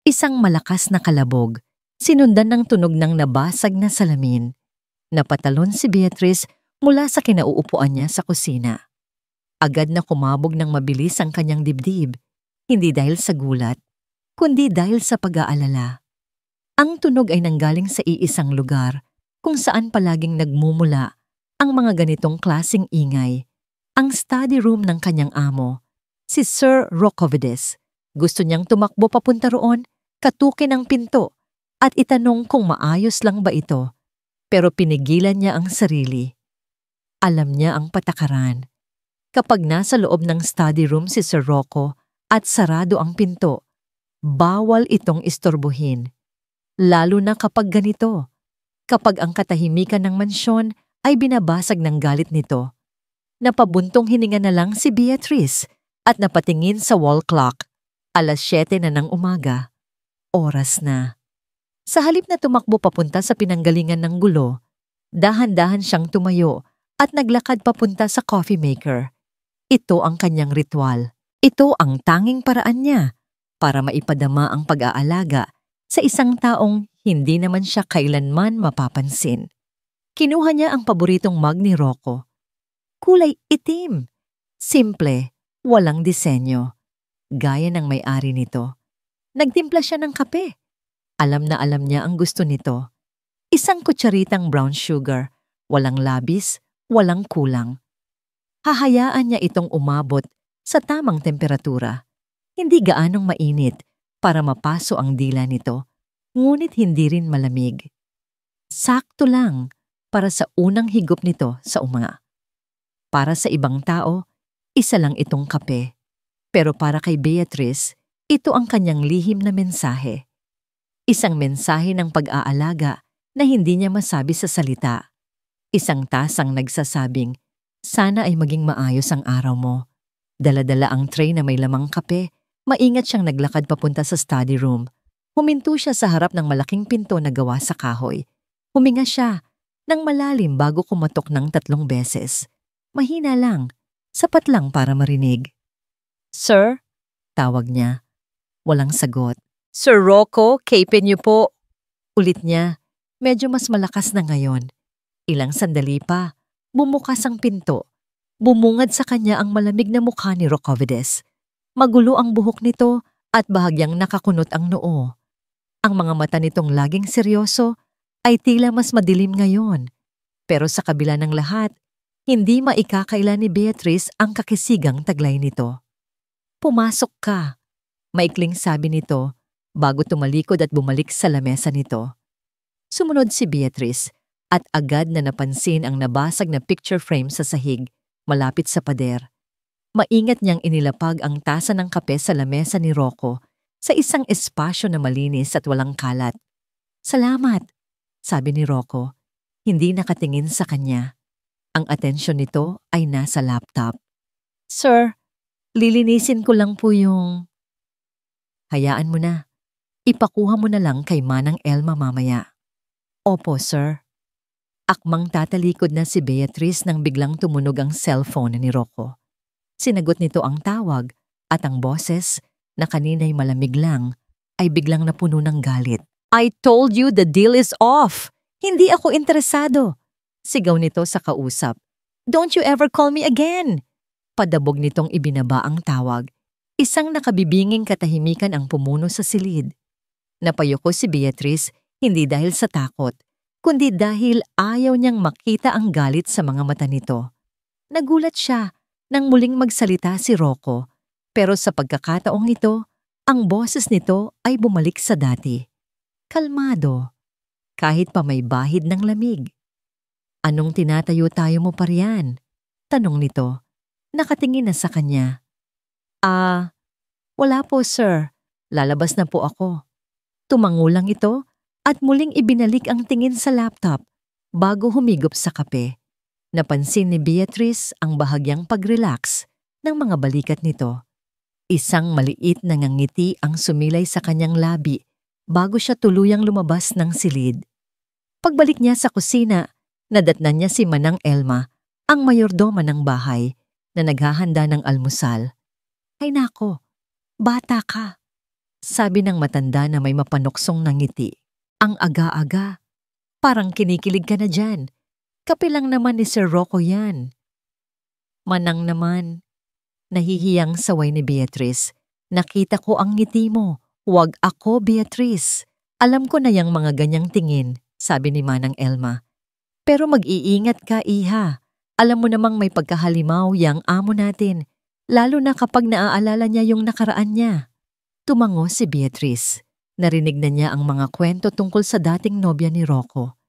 Isang malakas na kalabog, sinundan ng tunog ng nabasag na salamin. Napatalon si Beatrice mula sa kinauupuan niya sa kusina. Agad na kumabog ng mabilis ang kanyang dibdib, hindi dahil sa gulat, kundi dahil sa pag-aalala. Ang tunog ay nanggaling sa iisang lugar kung saan palaging nagmumula ang mga ganitong klasing ingay. Ang study room ng kanyang amo, si Sir Rokovides. Gusto niyang tumakbo papunta roon, katukin ang pinto at itanong kung maayos lang ba ito. Pero pinigilan niya ang sarili. Alam niya ang patakaran. Kapag nasa loob ng study room si Sir Rocco at sarado ang pinto, bawal itong istorbohin. Lalo na kapag ganito, kapag ang katahimikan ng mansyon ay binabasag ng galit nito. Napabuntong hininga na lang si Beatrice at napatingin sa wall clock. 7:00 na ng umaga. Oras na. Sa halip na tumakbo papunta sa pinanggalingan ng gulo, dahan-dahan siyang tumayo at naglakad papunta sa coffee maker. Ito ang kanyang ritual. Ito ang tanging paraan niya para maipadama ang pag-aalaga sa isang taong hindi naman siya kailanman mapapansin. Kinuha niya ang paboritong mug ni Rocco. Kulay itim. Simple, walang disenyo. Gaya ng may-ari nito. Nagtimpla siya ng kape. Alam na alam niya ang gusto nito. Isang kutsaritang brown sugar, walang labis, walang kulang. Hahayaan niya itong umabot sa tamang temperatura. Hindi gaanong mainit para mapaso ang dila nito, ngunit hindi rin malamig. Sakto lang para sa unang higop nito sa umaga. Para sa ibang tao, isa lang itong kape. Pero para kay Beatrice, ito ang kanyang lihim na mensahe. Isang mensahe ng pag-aalaga na hindi niya masabi sa salita. Isang tasang nagsasabing, sana ay maging maayos ang araw mo. Dala-dala ang tray na may lamang kape, maingat siyang naglakad papunta sa study room. Huminto siya sa harap ng malaking pinto na gawa sa kahoy. Huminga siya ng malalim bago kumatok ng 3 beses. Mahina lang, sapat lang para marinig. Sir? Tawag niya. Walang sagot. Sir Rocco, kape niyo po. Ulit niya, medyo mas malakas na ngayon. Ilang sandali pa, bumukas ang pinto. Bumungad sa kanya ang malamig na mukha ni Rokovides. Magulo ang buhok nito at bahagyang nakakunot ang noo. Ang mga mata nitong laging seryoso ay tila mas madilim ngayon. Pero sa kabila ng lahat, hindi maikakaila ni Beatrice ang kakisigang taglay nito. Pumasok ka, maikling sabi nito bago tumalikod at bumalik sa lamesa nito. Sumunod si Beatrice at agad na napansin ang nabasag na picture frame sa sahig malapit sa pader. Maingat niyang inilapag ang tasa ng kape sa lamesa ni Rocco sa isang espasyo na malinis at walang kalat. Salamat, sabi ni Rocco, hindi nakatingin sa kanya. Ang atensyon nito ay nasa laptop. Sir, lilinisin ko lang po yung... Hayaan mo na. Ipakuha mo na lang kay Manang Elma mamaya. Opo, sir. Akmang tatalikod na si Beatrice nang biglang tumunog ang cellphone ni Rocco. Sinagot nito ang tawag at ang boses, na kanina'y malamig lang, ay biglang napuno ng galit. I told you the deal is off! Hindi ako interesado! Sigaw nito sa kausap. Don't you ever call me again! Padabog nitong ibinaba ang tawag. Isang nakabibinging katahimikan ang pumuno sa silid. Napayuko si Beatrice hindi dahil sa takot, kundi dahil ayaw niyang makita ang galit sa mga mata nito. Nagulat siya nang muling magsalita si Rocco, pero sa pagkakataong ito, ang boses nito ay bumalik sa dati. Kalmado, kahit pa may bahid ng lamig. Anong tinatayo-tayo mo pa riyan? Tanong nito. Nakatingin na sa kanya. Wala po sir. Lalabas na po ako. Tumango lang ito at muling ibinalik ang tingin sa laptop bago humigop sa kape. Napansin ni Beatrice ang bahagyang pag-relax ng mga balikat nito. Isang maliit na ngangiti ang sumilay sa kanyang labi bago siya tuluyang lumabas ng silid. Pagbalik niya sa kusina, nadatnan niya si Manang Elma, ang mayordoma ng bahay, na naghahanda ng almusal. Ay nako, bata ka. sabi ng matanda na may mapanuksong na ngiti. Ang aga-aga. Parang kinikilig ka na dyan. Kape lang naman ni Sir Rocco yan. Manang naman. Nahihiyang saway ni Beatrice. Nakita ko ang ngiti mo. Huwag ako, Beatrice. Alam ko na yang mga ganyang tingin, sabi ni Manang Elma. Pero mag-iingat ka, iha. Alam mo namang may pagkahalimaw yang amo natin, lalo na kapag naaalala niya yung nakaraan niya. Tumango si Beatrice. Narinig na niya ang mga kwento tungkol sa dating nobya ni Rocco.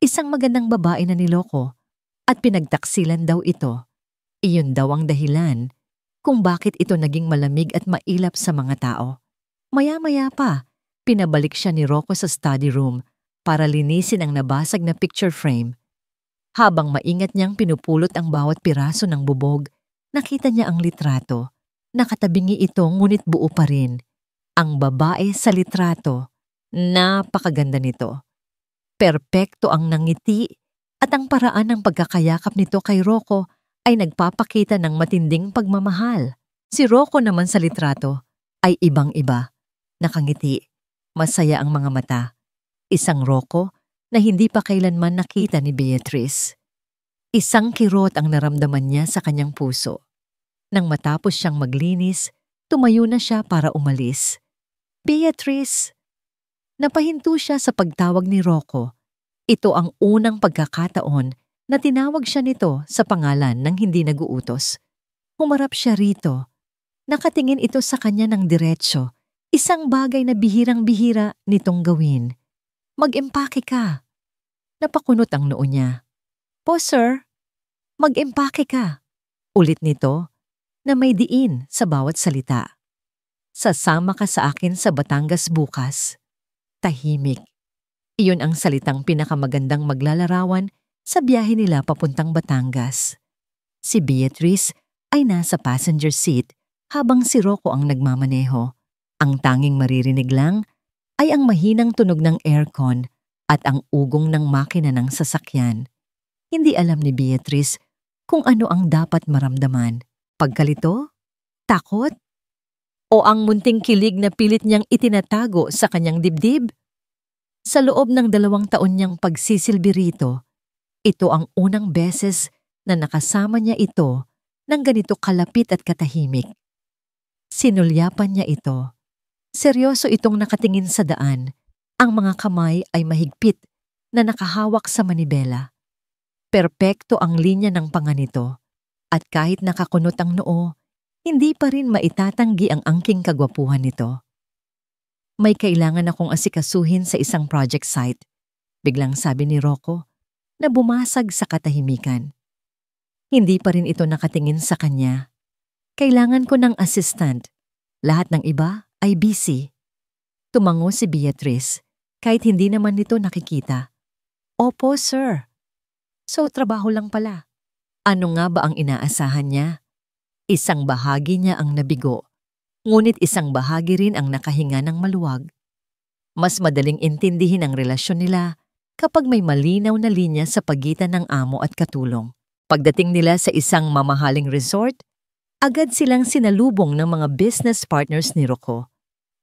Isang magandang babae na niloko at pinagtaksilan daw ito. Iyon daw ang dahilan kung bakit ito naging malamig at mailap sa mga tao. Maya-maya pa, pinabalik siya ni Rocco sa study room para linisin ang nabasag na picture frame. Habang maingat niyang pinupulot ang bawat piraso ng bubog, nakita niya ang litrato. Nakatabingi ito ngunit buo pa rin. Ang babae sa litrato, napakaganda nito. Perpekto ang nangiti at ang paraan ng pagkakayakap nito kay Rocco ay nagpapakita ng matinding pagmamahal. Si Rocco naman sa litrato ay ibang-iba. Nakangiti, masaya ang mga mata. Isang Rocco na hindi pa kailanman nakita ni Beatrice. Isang kirot ang naramdaman niya sa kanyang puso. Nang matapos siyang maglinis, tumayo na siya para umalis. Beatrice! Napahinto siya sa pagtawag ni Rocco. Ito ang unang pagkakataon na tinawag siya nito sa pangalan ng hindi naguutos. Humarap siya rito. Nakatingin ito sa kanya ng diretsyo. Isang bagay na bihirang-bihira nitong gawin. Mag-empake ka. Napakunot ang noo niya. Po, sir. Mag-empake ka. Ulit nito na may diin sa bawat salita. Sasama ka sa akin sa Batangas bukas. Tahimik. Iyon ang salitang pinakamagandang maglalarawan sa biyahe nila papuntang Batangas. Si Beatrice ay nasa passenger seat habang si Rocco ang nagmamaneho. Ang tanging maririnig lang ay ang mahinang tunog ng aircon at ang ugong ng makina ng sasakyan. Hindi alam ni Beatrice kung ano ang dapat maramdaman. Pagkalito? Takot? O ang munting kilig na pilit niyang itinatago sa kanyang dibdib? Sa loob ng 2 taon niyang pagsisilbi rito, ito ang unang beses na nakasama niya ito ng ganito kalapit at katahimik. Sinulyapan niya ito. Seryoso itong nakatingin sa daan. Ang mga kamay ay mahigpit na nakahawak sa manibela. Perpekto ang linya ng panga nito at kahit nakakunot ang noo, hindi pa rin maitatanggi ang angking kagwapuhan nito. May kailangan akong asikasuhin sa isang project site, biglang sabi ni Rocco na bumasag sa katahimikan. Hindi pa rin ito nakatingin sa kanya. Kailangan ko ng assistant. Lahat ng iba ay busy. Tumango si Beatrice kahit hindi naman nito nakikita. Opo, sir. So, trabaho lang pala. Ano nga ba ang inaasahan niya? Isang bahagi niya ang nabigo, ngunit isang bahagi rin ang nakahinga ng maluwag. Mas madaling intindihin ang relasyon nila kapag may malinaw na linya sa pagitan ng amo at katulong. Pagdating nila sa isang mamahaling resort, agad silang sinalubong ng mga business partners ni Rocco.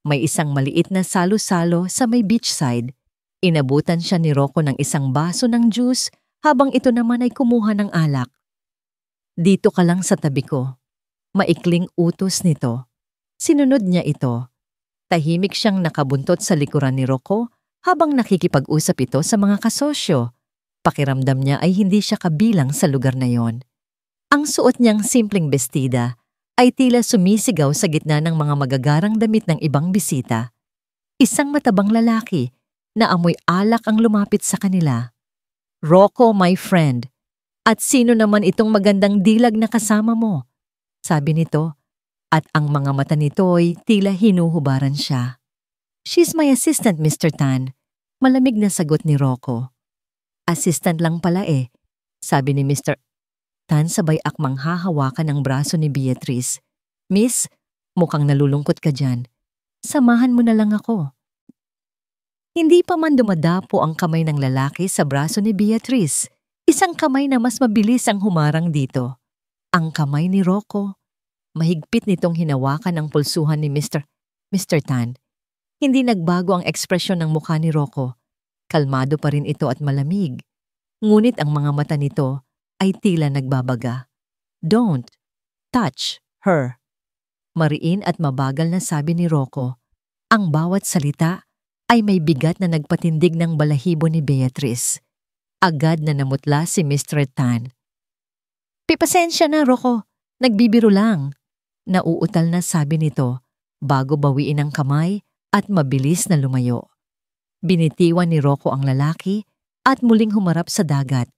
May isang maliit na salo-salo sa may beachside. Inabutan siya ni Rocco ng isang baso ng juice habang ito naman ay kumuha ng alak. Dito ka lang sa tabi ko. Maikling utos nito. Sinunod niya ito. Tahimik siyang nakabuntot sa likuran ni Rocco habang nakikipag-usap ito sa mga kasosyo. Pakiramdam niya ay hindi siya kabilang sa lugar na yon. Ang suot niyang simpleng bestida ay tila sumisigaw sa gitna ng mga magagarang damit ng ibang bisita. Isang matabang lalaki na amoy alak ang lumapit sa kanila. Rocco, my friend. At sino naman itong magandang dilag na kasama mo? Sabi nito, at ang mga mata nito ay tila hinuhubaran siya. She's my assistant, Mr. Tan. Malamig na sagot ni Rocco. Assistant lang pala eh, sabi ni Mr. Tan sabay akmang hahawakan ang braso ni Beatrice. Miss, mukhang nalulungkot ka dyan. Samahan mo na lang ako. Hindi pa man dumadapo ang kamay ng lalaki sa braso ni Beatrice. Isang kamay na mas mabilis ang humarang dito. Ang kamay ni Rocco. Mahigpit nitong hinawakan ang pulsuhan ni Mr. Tan. Hindi nagbago ang ekspresyon ng mukha ni Rocco. Kalmado pa rin ito at malamig. Ngunit ang mga mata nito ay tila nagbabaga. Don't touch her. Mariin at mabagal na sabi ni Rocco. Ang bawat salita ay may bigat na nagpatindig ng balahibo ni Beatrice. Agad na namutla si Mr. Tan. Pipasensya na, Rocco. Nagbibiro lang. Nauutal na sabi nito bago bawiin ang kamay at mabilis na lumayo. Binitiwan ni Rocco ang lalaki at muling humarap sa dagat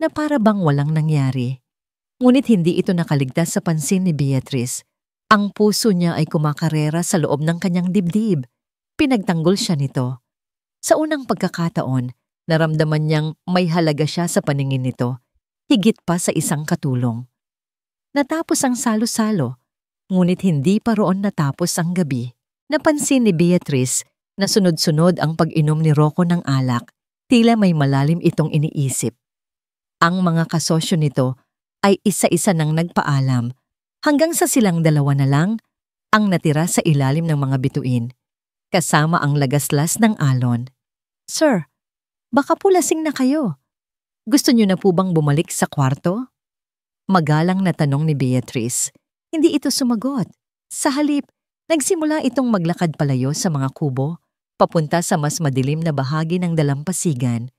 na para bang walang nangyari. Ngunit hindi ito nakaligtas sa pansin ni Beatrice. Ang puso niya ay kumakarera sa loob ng kanyang dibdib. Pinagtanggol siya nito. Sa unang pagkakataon, naramdaman niyang may halaga siya sa paningin nito, higit pa sa isang katulong. Natapos ang salo-salo, ngunit hindi pa roon natapos ang gabi. Napansin ni Beatrice na sunod-sunod ang pag-inom ni Rocco ng alak, tila may malalim itong iniisip. Ang mga kasosyo nito ay isa-isa nang nagpaalam, hanggang sa silang dalawa na lang ang natira sa ilalim ng mga bituin, kasama ang lagaslas ng alon. Sir, baka po lasing na kayo. Gusto niyo na po bang bumalik sa kwarto? Magalang na tanong ni Beatrice. Hindi ito sumagot. Sa halip, nagsimula itong maglakad palayo sa mga kubo, papunta sa mas madilim na bahagi ng dalampasigan.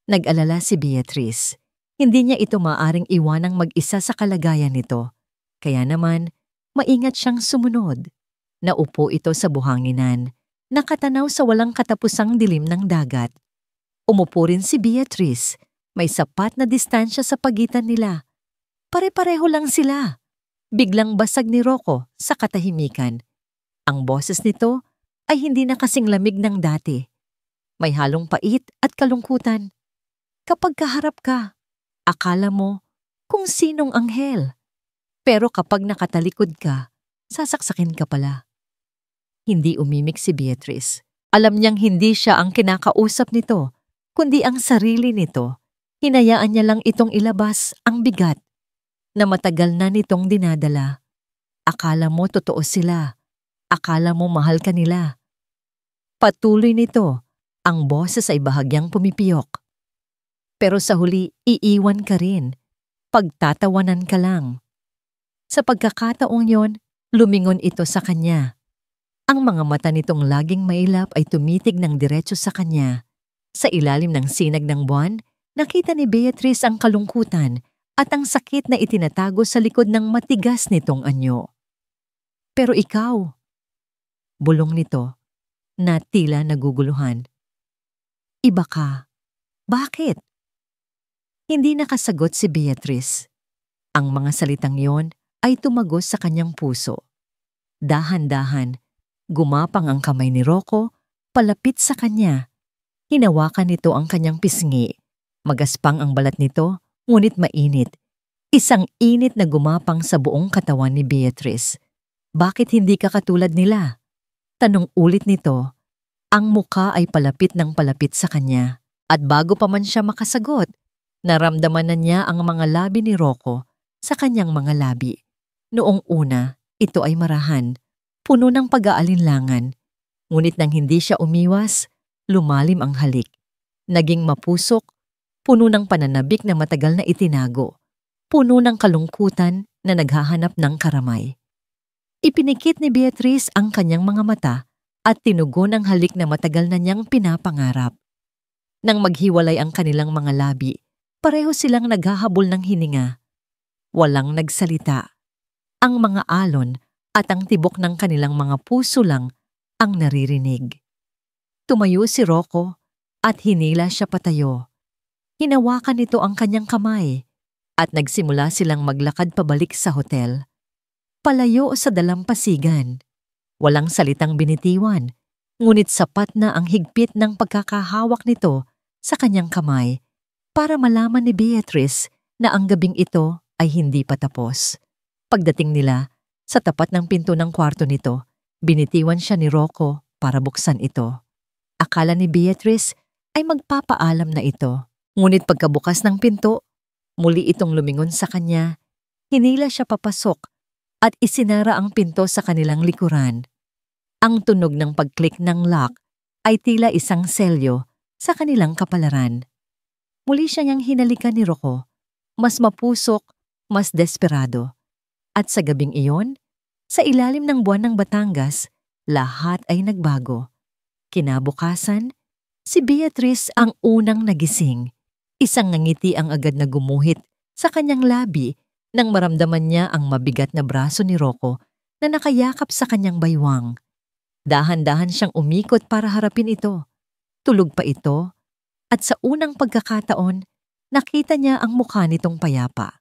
Nag-alala si Beatrice. Hindi niya ito maaring iwanang mag-isa sa kalagayan nito. Kaya naman, maingat siyang sumunod. Naupo ito sa buhanginan, nakatanaw sa walang katapusang dilim ng dagat. Umupo rin si Beatrice. May sapat na distansya sa pagitan nila. Pare-pareho lang sila. Biglang basag ni Rocco sa katahimikan. Ang boses nito ay hindi na kasing lamig ng dati. May halong pait at kalungkutan. Kapag kaharap ka, akala mo kung sinong anghel. Pero kapag nakatalikod ka, sasaksakin ka pala. Hindi umimik si Beatrice. Alam niyang hindi siya ang kinakausap nito, kundi ang sarili nito. Hinayaan niya lang itong ilabas ang bigat na matagal na nitong dinadala. Akala mo totoo sila. Akala mo mahal ka nila. Patuloy nito, ang boses ay bahagyang pumipiyok. Pero sa huli, iiwan ka rin. Pagtatawanan ka lang. Sa pagkakataong yon, lumingon ito sa kanya. Ang mga mata nitong laging mailap ay tumitig ng diretso sa kanya. Sa ilalim ng sinag ng buwan, nakita ni Beatrice ang kalungkutan at ang sakit na itinatago sa likod ng matigas nitong anyo. Pero ikaw, bulong nito, na tila naguguluhan. Iba ka. Bakit? Hindi nakasagot si Beatrice. Ang mga salitang yon ay tumagos sa kanyang puso. Dahan-dahan, gumapang ang kamay ni Rocco, palapit sa kanya. Hinawakan nito ang kanyang pisngi. Magaspang ang balat nito, ngunit mainit. Isang init na gumapang sa buong katawan ni Beatrice. Bakit hindi ka katulad nila? Tanong ulit nito. Ang muka ay palapit ng palapit sa kanya. At bago pa man siya makasagot, naramdaman na niya ang mga labi ni Rocco sa kanyang mga labi. Noong una, ito ay marahan, puno ng pag-aalinlangan. Ngunit nang hindi siya umiwas, lumalim ang halik. Naging mapusok, puno ng pananabik na matagal na itinago. Puno ng kalungkutan na naghahanap ng karamay. Ipinikit ni Beatrice ang kanyang mga mata at tinugon ang halik na matagal na niyang pinapangarap. Nang maghiwalay ang kanilang mga labi, pareho silang naghahabol ng hininga. Walang nagsalita. Ang mga alon at ang tibok ng kanilang mga puso lang ang naririnig. Tumayo si Rocco at hinila siya patayo. Hinawakan nito ang kanyang kamay at nagsimula silang maglakad pabalik sa hotel. Palayo sa dalampasigan. Walang salitang binitiwan, ngunit sapat na ang higpit ng pagkakahawak nito sa kanyang kamay para malaman ni Beatrice na ang gabing ito ay hindi pa tapos. Pagdating nila, sa tapat ng pinto ng kwarto nito, binitiwan siya ni Rocco para buksan ito. Akala ni Beatrice ay magpapaalam na ito. Ngunit pagkabukas ng pinto, muli itong lumingon sa kanya, hinila siya papasok at isinara ang pinto sa kanilang likuran. Ang tunog ng pag-click ng lock ay tila isang selyo sa kanilang kapalaran. Muli siya niyang hinalikan ni Rocco, mas mapusok, mas desperado. At sa gabing iyon, sa ilalim ng buwan ng Batangas, lahat ay nagbago. Kinabukasan, si Beatrice ang unang nagising. Isang ngiti ang agad na gumuhit sa kanyang labi nang maramdaman niya ang mabigat na braso ni Rocco na nakayakap sa kanyang baywang. Dahan-dahan siyang umikot para harapin ito. Tulog pa ito at sa unang pagkakataon, nakita niya ang mukha nitong payapa.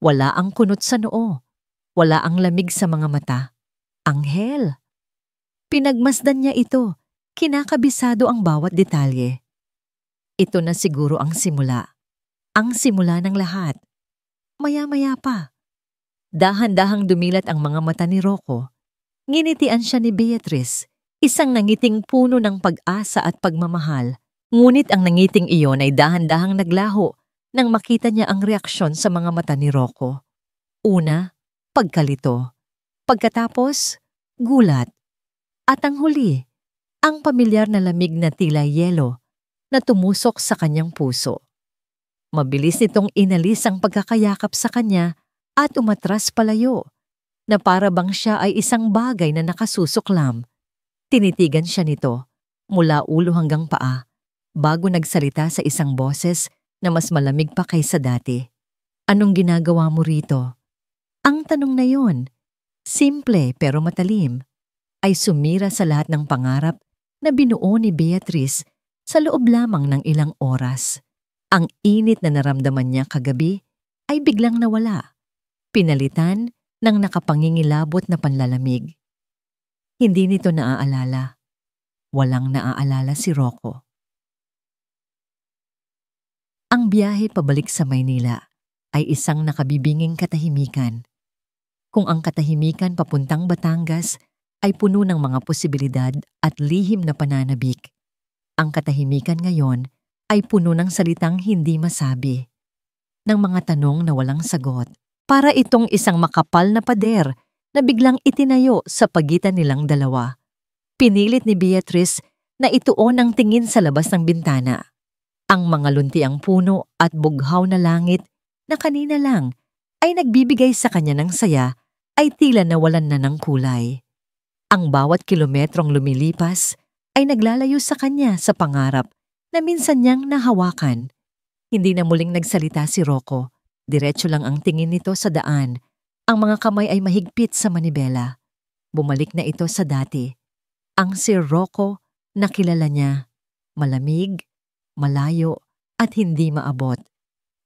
Wala ang kunot sa noo, wala ang lamig sa mga mata. Anghel! Pinagmasdan niya ito, kinakabisado ang bawat detalye. Ito na siguro ang simula ng lahat. Maya-maya pa. Dahan-dahang dumilat ang mga mata ni Rocco. Nginitian siya ni Beatrice, isang nangiting puno ng pag-asa at pagmamahal. Ngunit ang nangiting iyon ay dahan-dahang naglaho nang makita niya ang reaksyon sa mga mata ni Rocco. Una, pagkalito. Pagkatapos, gulat. At ang huli, ang pamilyar na lamig na tila yelo na tumusok sa kanyang puso. Mabilis nitong inalis ang pagkakayakap sa kanya at umatras palayo, na para bang siya ay isang bagay na nakasusuklam. Tinitigan siya nito, mula ulo hanggang paa, bago nagsalita sa isang boses na mas malamig pa kaysa dati. Anong ginagawa mo rito? Ang tanong na yon, simple pero matalim, ay sumira sa lahat ng pangarap na binuo ni Beatrice sa loob lamang ng ilang oras. Ang init na naramdaman niya kagabi ay biglang nawala, pinalitan ng nakapangingilabot na panlalamig. Hindi nito naaalala. Walang naaalala si Rocco. Ang biyahe pabalik sa Maynila ay isang nakabibinging katahimikan. Kung ang katahimikan papuntang Batangas ay puno ng mga posibilidad at lihim na pananabik, ang katahimikan ngayon ay puno ng salitang hindi masabi, ng mga tanong na walang sagot. Para itong isang makapal na pader na biglang itinayo sa pagitan nilang dalawa. Pinilit ni Beatrice na ituon ang tingin sa labas ng bintana. Ang mga luntiang puno at bughaw na langit na kanina lang ay nagbibigay sa kanya ng saya ay tila nawalan na ng kulay. Ang bawat kilometrong lumilipas ay naglalayo sa kanya sa pangarap na minsan niyang nahawakan. Hindi na muling nagsalita si Rocco. Diretso lang ang tingin nito sa daan. Ang mga kamay ay mahigpit sa manibela. Bumalik na ito sa dati. Ang Sir Rocco na kilala niya. Malamig, malayo, at hindi maabot.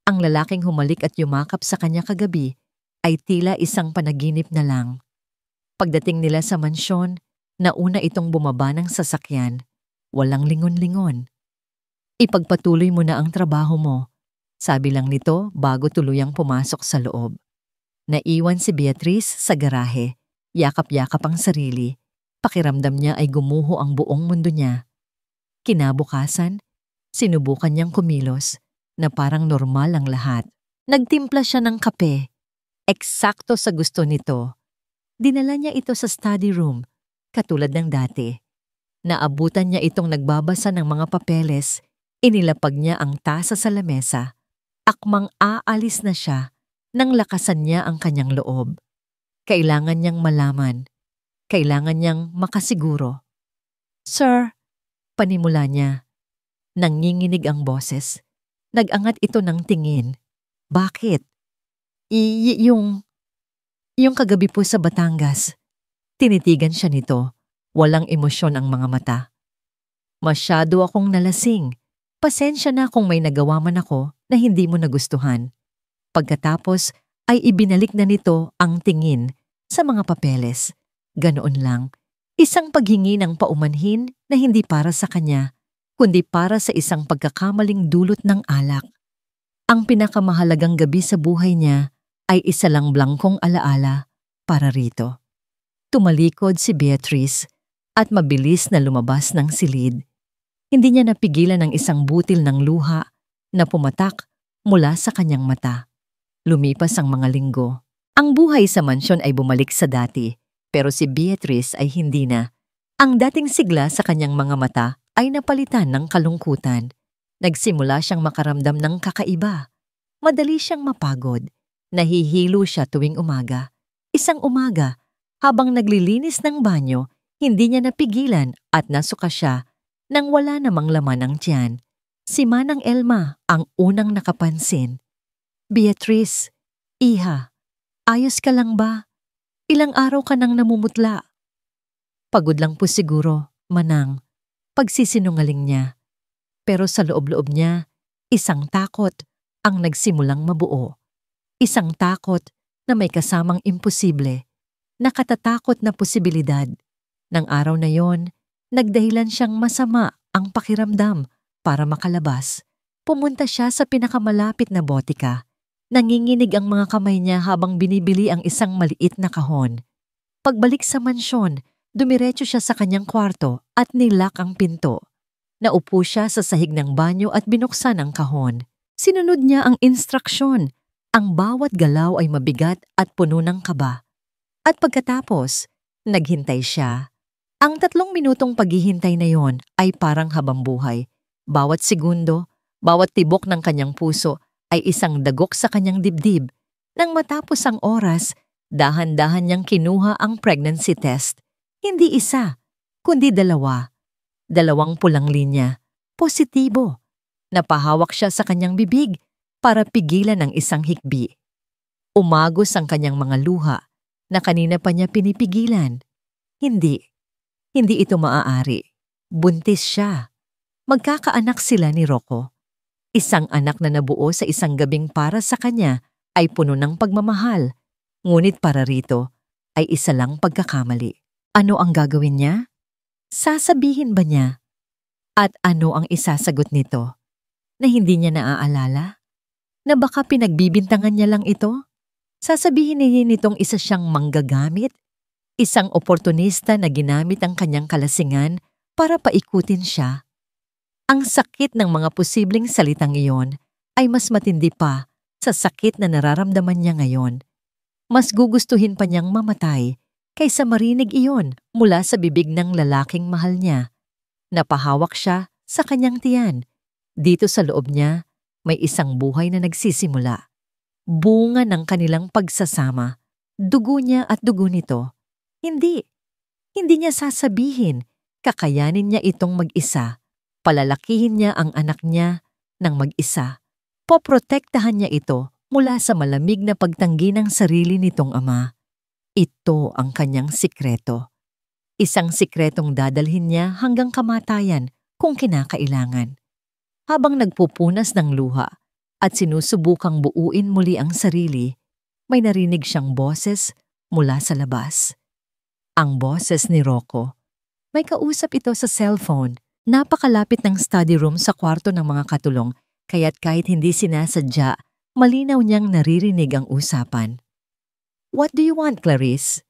Ang lalaking humalik at yumakap sa kanya kagabi ay tila isang panaginip na lang. Pagdating nila sa mansyon, nauna itong bumaba ng sasakyan. Walang lingon-lingon. Ipagpatuloy mo na ang trabaho mo, sabi lang nito bago tuluyang pumasok sa loob. Naiwan si Beatrice sa garahe, yakap-yakap ang sarili. Pakiramdam niya ay gumuho ang buong mundo niya. Kinabukasan, sinubukan niyang kumilos na parang normal ang lahat. Nagtimpla siya ng kape. Eksakto sa gusto nito. Dinala niya ito sa study room, katulad ng dati. Naabutan niya itong nagbabasa ng mga papeles. Inilapag niya ang tasa sa lamesa. Akmang aalis na siya nang lakasan niya ang kanyang loob. Kailangan niyang malaman. Kailangan niyang makasiguro. Sir, panimula niya. Nanginginig ang boses. Nag-angat ito ng tingin. Bakit? Yung kagabi po sa Batangas. Tinitigan siya nito. Walang emosyon ang mga mata. Masyado akong nalasing. Pasensya na kung may nagawa man ako na hindi mo nagustuhan. Pagkatapos ay ibinalik na nito ang tingin sa mga papeles. Ganoon lang. Isang paghingi ng paumanhin na hindi para sa kanya, kundi para sa isang pagkakamaling dulot ng alak. Ang pinakamahalagang gabi sa buhay niya ay isa lang blangkong alaala para rito. Tumalikod si Beatrice at mabilis na lumabas ng silid. Hindi niya napigilan ang isang butil ng luha na pumatak mula sa kanyang mata. Lumipas ang mga linggo. Ang buhay sa mansyon ay bumalik sa dati, pero si Beatrice ay hindi na. Ang dating sigla sa kanyang mga mata ay napalitan ng kalungkutan. Nagsimula siyang makaramdam ng kakaiba. Madali siyang mapagod. Nahihilo siya tuwing umaga. Isang umaga, habang naglilinis ng banyo, hindi niya napigilan at nasuka siya nang wala namang laman ang tiyan. Si Manang Elma ang unang nakapansin. Beatrice, iha, ayos ka lang ba? Ilang araw ka nang namumutla. Pagod lang po siguro, Manang. Pagsisinungaling niya. Pero sa loob-loob niya, isang takot ang nagsimulang mabuo. Isang takot na may kasamang imposible. Nakatatakot na posibilidad. Nang araw na yon, nagdahilan siyang masama ang pakiramdam para makalabas. Pumunta siya sa pinakamalapit na botika. Nanginginig ang mga kamay niya habang binibili ang isang maliit na kahon. Pagbalik sa mansyon, dumiretso siya sa kanyang kwarto at nilak ang pinto. Naupo siya sa sahig ng banyo at binuksan ang kahon. Sinunod niya ang instruksyon. Ang bawat galaw ay mabigat at puno ng kaba. At pagkatapos, naghintay siya. Ang 3 minutong paghihintay na yon ay parang habambuhay. Bawat segundo, bawat tibok ng kanyang puso ay isang dagok sa kanyang dibdib. Nang matapos ang oras, dahan-dahan niyang kinuha ang pregnancy test. Hindi isa, kundi 2. 2 pulang linya. Positibo. Napahawak siya sa kanyang bibig para pigilan ang isang hikbi. Umagos ang kanyang mga luha na kanina pa niya pinipigilan. Hindi ito maaari. Buntis siya. Magkakaanak sila ni Rocco. Isang anak na nabuo sa isang gabing para sa kanya ay puno ng pagmamahal. Ngunit para rito ay isa lang pagkakamali. Ano ang gagawin niya? Sasabihin ba niya? At ano ang isasagot nito? Na hindi niya naaalala? Na baka pinagbibintangan niya lang ito? Sasabihin niya nitong isa siyang manggagamit? Isang oportunista na ginamit ang kanyang kalasingan para paikutin siya? Ang sakit ng mga posibleng salitang iyon ay mas matindi pa sa sakit na nararamdaman niya ngayon. Mas gugustuhin pa niyang mamatay kaysa marinig iyon mula sa bibig ng lalaking mahal niya. Napahawak siya sa kanyang tiyan. Dito sa loob niya, may isang buhay na nagsisimula. Bunga ng kanilang pagsasama. Dugo niya at dugo nito. Hindi niya sasabihin, kakayanin niya itong mag-isa. Palalakihin niya ang anak niya ng mag-isa. Poprotektahan niya ito mula sa malamig na pagtanggi ng sarili nitong ama. Ito ang kanyang sikreto. Isang sikretong dadalhin niya hanggang kamatayan kung kinakailangan. Habang nagpupunas ng luha at sinusubukang buuin muli ang sarili, may narinig siyang boses mula sa labas. Ang boses ni Rocco. May kausap ito sa cellphone. Napakalapit ng study room sa kwarto ng mga katulong, kaya't kahit hindi sinasadya, malinaw niyang naririnig ang usapan. What do you want, Clarice?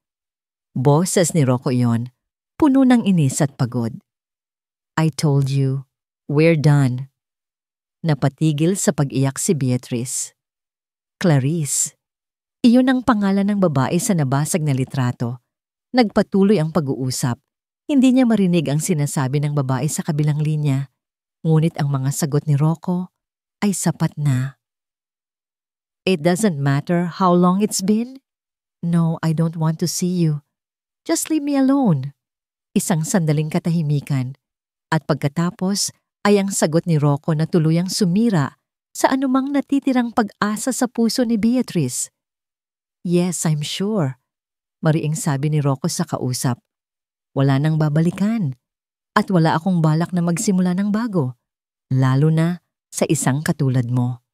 Boses ni Rocco iyon, puno ng inis at pagod. I told you, we're done. Napatigil sa pag-iyak si Beatrice. Clarice. Iyon ang pangalan ng babae sa nabasag na litrato. Nagpatuloy ang pag-uusap. Hindi niya marinig ang sinasabi ng babae sa kabilang linya. Ngunit ang mga sagot ni Rocco ay sapat na. It doesn't matter how long it's been. No, I don't want to see you. Just leave me alone. Isang sandaling katahimikan. At pagkatapos ay ang sagot ni Rocco na tuluyang sumira sa anumang natitirang pag-asa sa puso ni Beatrice. Yes, I'm sure. Mariing sabi ni Rocco sa kausap. Wala nang babalikan. At wala akong balak na magsimula ng bago. Lalo na sa isang katulad mo.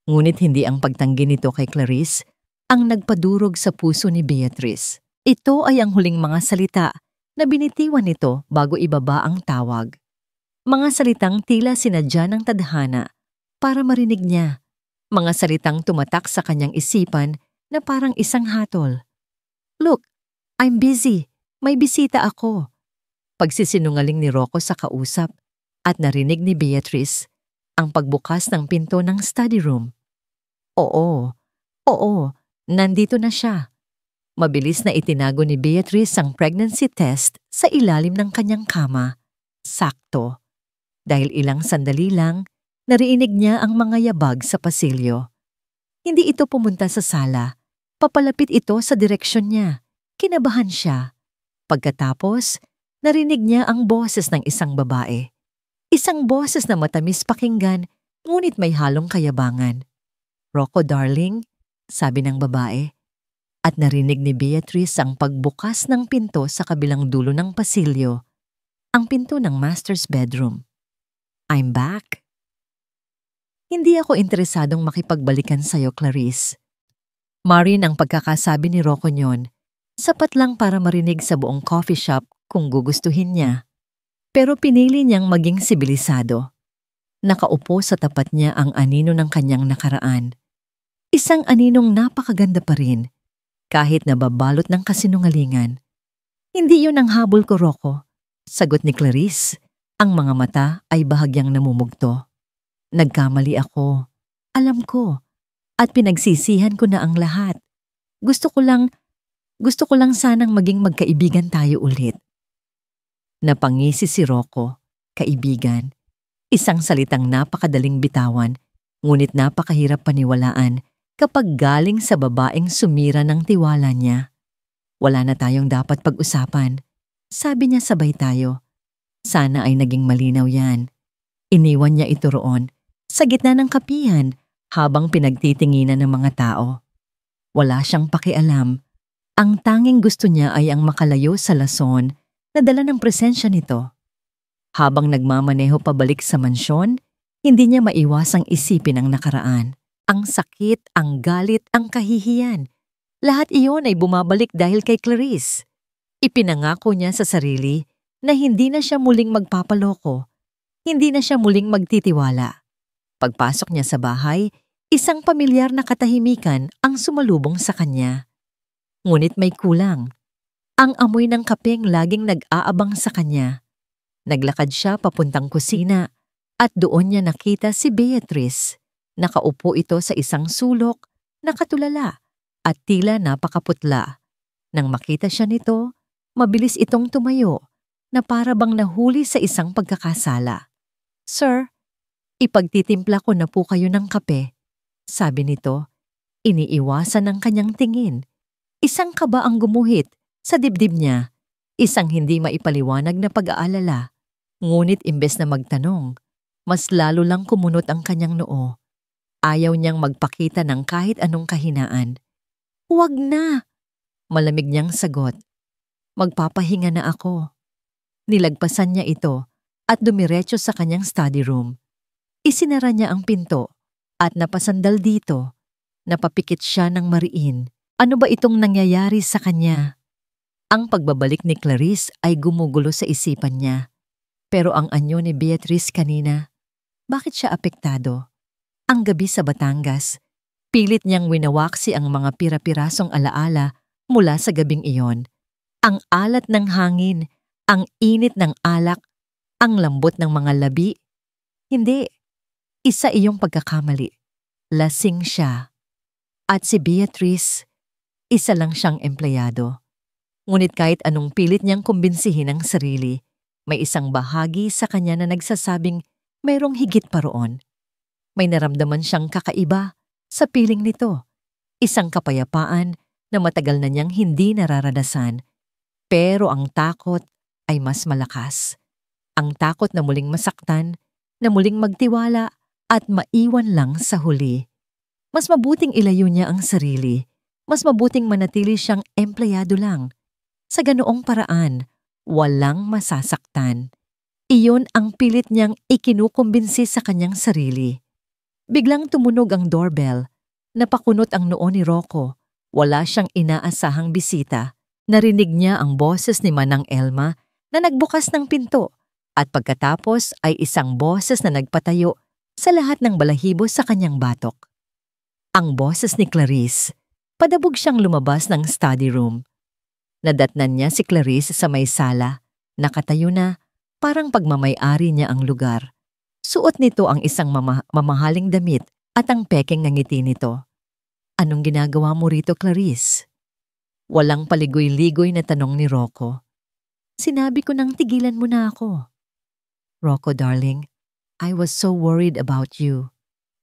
Ngunit hindi ang pagtanggi nito kay Clarice ang nagpadurog sa puso ni Beatrice. Ito ay ang huling mga salita na binitiwan nito bago ibaba ang tawag. Mga salitang tila sinadya ng tadhana para marinig niya. Mga salitang tumatak sa kanyang isipan na parang isang hatol. Look, I'm busy. May bisita ako. Pagsisinungaling ni Rocco sa kausap at narinig ni Beatrice ang pagbukas ng pinto ng study room. Oo, nandito na siya. Mabilis na itinago ni Beatrice ang pregnancy test sa ilalim ng kanyang kama. Sakto. Dahil ilang sandali lang, narinig niya ang mga yabag sa pasilyo. Hindi ito pumunta sa sala. Papalapit ito sa direksyon niya. Kinabahan siya. Pagkatapos, narinig niya ang boses ng isang babae. Isang boses na matamis pakinggan, ngunit may halong kayabangan. "Rocco, darling," sabi ng babae. At narinig ni Beatrice ang pagbukas ng pinto sa kabilang dulo ng pasilyo, ang pinto ng master's bedroom. "I'm back." "Hindi ako interesadong makipagbalikan sa'yo, Clarice." Marin ang pagkakasabi ni Rocco nyon, sapat lang para marinig sa buong coffee shop kung gugustuhin niya. Pero pinili niyang maging sibilisado. Nakaupo sa tapat niya ang anino ng kanyang nakaraan. Isang aninong napakaganda pa rin, kahit nababalot ng kasinungalingan. "Hindi yun ang habol ko, Rocco," sagot ni Clarice. Ang mga mata ay bahagyang namumugto. "Nagkamali ako. Alam ko. At pinagsisihan ko na ang lahat. Gusto ko lang sanang maging magkaibigan tayo ulit." Napangisi si Rocco. Kaibigan. Isang salitang napakadaling bitawan, ngunit napakahirap paniwalaan kapag galing sa babaeng sumira ng tiwala niya. "Wala na tayong dapat pag-usapan," sabi niya sabay tayo. Sana ay naging malinaw yan. Iniwan niya ito roon, sa gitna ng kapihan, habang pinagtitinginan ng mga tao. Wala siyang pakialam. Ang tanging gusto niya ay ang makalayo sa lason na dala ng presensya nito. Habang nagmamaneho pabalik sa mansyon, hindi niya maiwasang isipin ang nakaraan. Ang sakit, ang galit, ang kahihiyan. Lahat iyon ay bumabalik dahil kay Clarice. Ipinangako niya sa sarili na hindi na siya muling magpapaloko. Hindi na siya muling magtitiwala. Pagpasok niya sa bahay, isang pamilyar na katahimikan ang sumalubong sa kanya. Ngunit may kulang. Ang amoy ng kapeng laging nag-aabang sa kanya. Naglakad siya papuntang kusina at doon niya nakita si Beatrice. Nakaupo ito sa isang sulok, nakatulala at tila napakaputla. Nang makita siya nito, mabilis itong tumayo na para bang nahuli sa isang pagkakasala. "Sir, ipagtitimpla ko na po kayo ng kape," sabi nito. Iniiwasan ng kanyang tingin. Isang kaba ang gumuhit sa dibdib niya, isang hindi maipaliwanag na pag-aalala. Ngunit imbes na magtanong, mas lalo lang kumunot ang kanyang noo. Ayaw niyang magpakita ng kahit anong kahinaan. "Huwag na," malamig niyang sagot. "Magpapahinga na ako." Nilagpasan niya ito at dumiretso sa kanyang study room. Isinara niya ang pinto at napasandal dito. Napapikit siya ng mariin. Ano ba itong nangyayari sa kanya? Ang pagbabalik ni Clarice ay gumugulo sa isipan niya. Pero ang anyo ni Beatrice kanina, bakit siya apektado? Ang gabi sa Batangas, pilit niyang winawaksi ang mga pira-pirasong alaala mula sa gabing iyon. Ang alat ng hangin, ang init ng alak, ang lambot ng mga labi. Hindi, isa iyong pagkakamali. Lasing siya. At si Beatrice, isa lang siyang empleyado. Ngunit kahit anong pilit niyang kumbinsihin ang sarili, may isang bahagi sa kanya na nagsasabing mayroong higit pa roon. May naramdaman siyang kakaiba sa piling nito. Isang kapayapaan na matagal na niyang hindi nararanasan. Pero ang takot ay mas malakas. Ang takot na muling masaktan, na muling magtiwala at maiwan lang sa huli. Mas mabuting ilayo niya ang sarili. Mas mabuting manatili siyang empleyado lang. Sa ganoong paraan, walang masasaktan. Iyon ang pilit niyang ikinukumbinsi sa kanyang sarili. Biglang tumunog ang doorbell. Napakunot ang noo ni Rocco. Wala siyang inaasahang bisita. Narinig niya ang boses ni Manang Elma na nagbukas ng pinto at pagkatapos ay isang boses na nagpatayo sa lahat ng balahibo sa kanyang batok. Ang boses ni Clarice. Padabog siyang lumabas ng study room. Nadatnan niya si Clarice sa may sala. Nakatayo na, parang pagmamay-ari niya ang lugar. Suot nito ang isang mamahaling damit at ang pekeng ng ngiti nito. "Anong ginagawa mo rito, Clarice?" Walang paligoy-ligoy na tanong ni Rocco. Sinabi ko nang tigilan mo na ako. Rocco darling, I was so worried about you.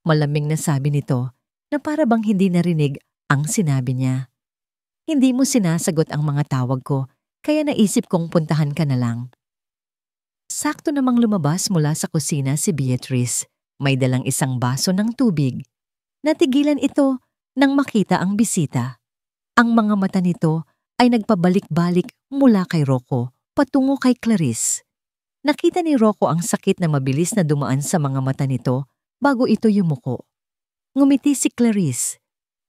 Malamig na sabi nito na para bang hindi narinig ang sinabi niya. Hindi mo sinasagot ang mga tawag ko kaya naisip kong puntahan ka na lang. Sakto namang lumabas mula sa kusina si Beatrice. May dalang isang baso ng tubig. Natigilan ito nang makita ang bisita. Ang mga mata nito ay nagpabalik-balik mula kay Rocco patungo kay Clarice. Nakita ni Rocco ang sakit na mabilis na dumaan sa mga mata nito bago ito yumuko. Ngumiti si Clarice.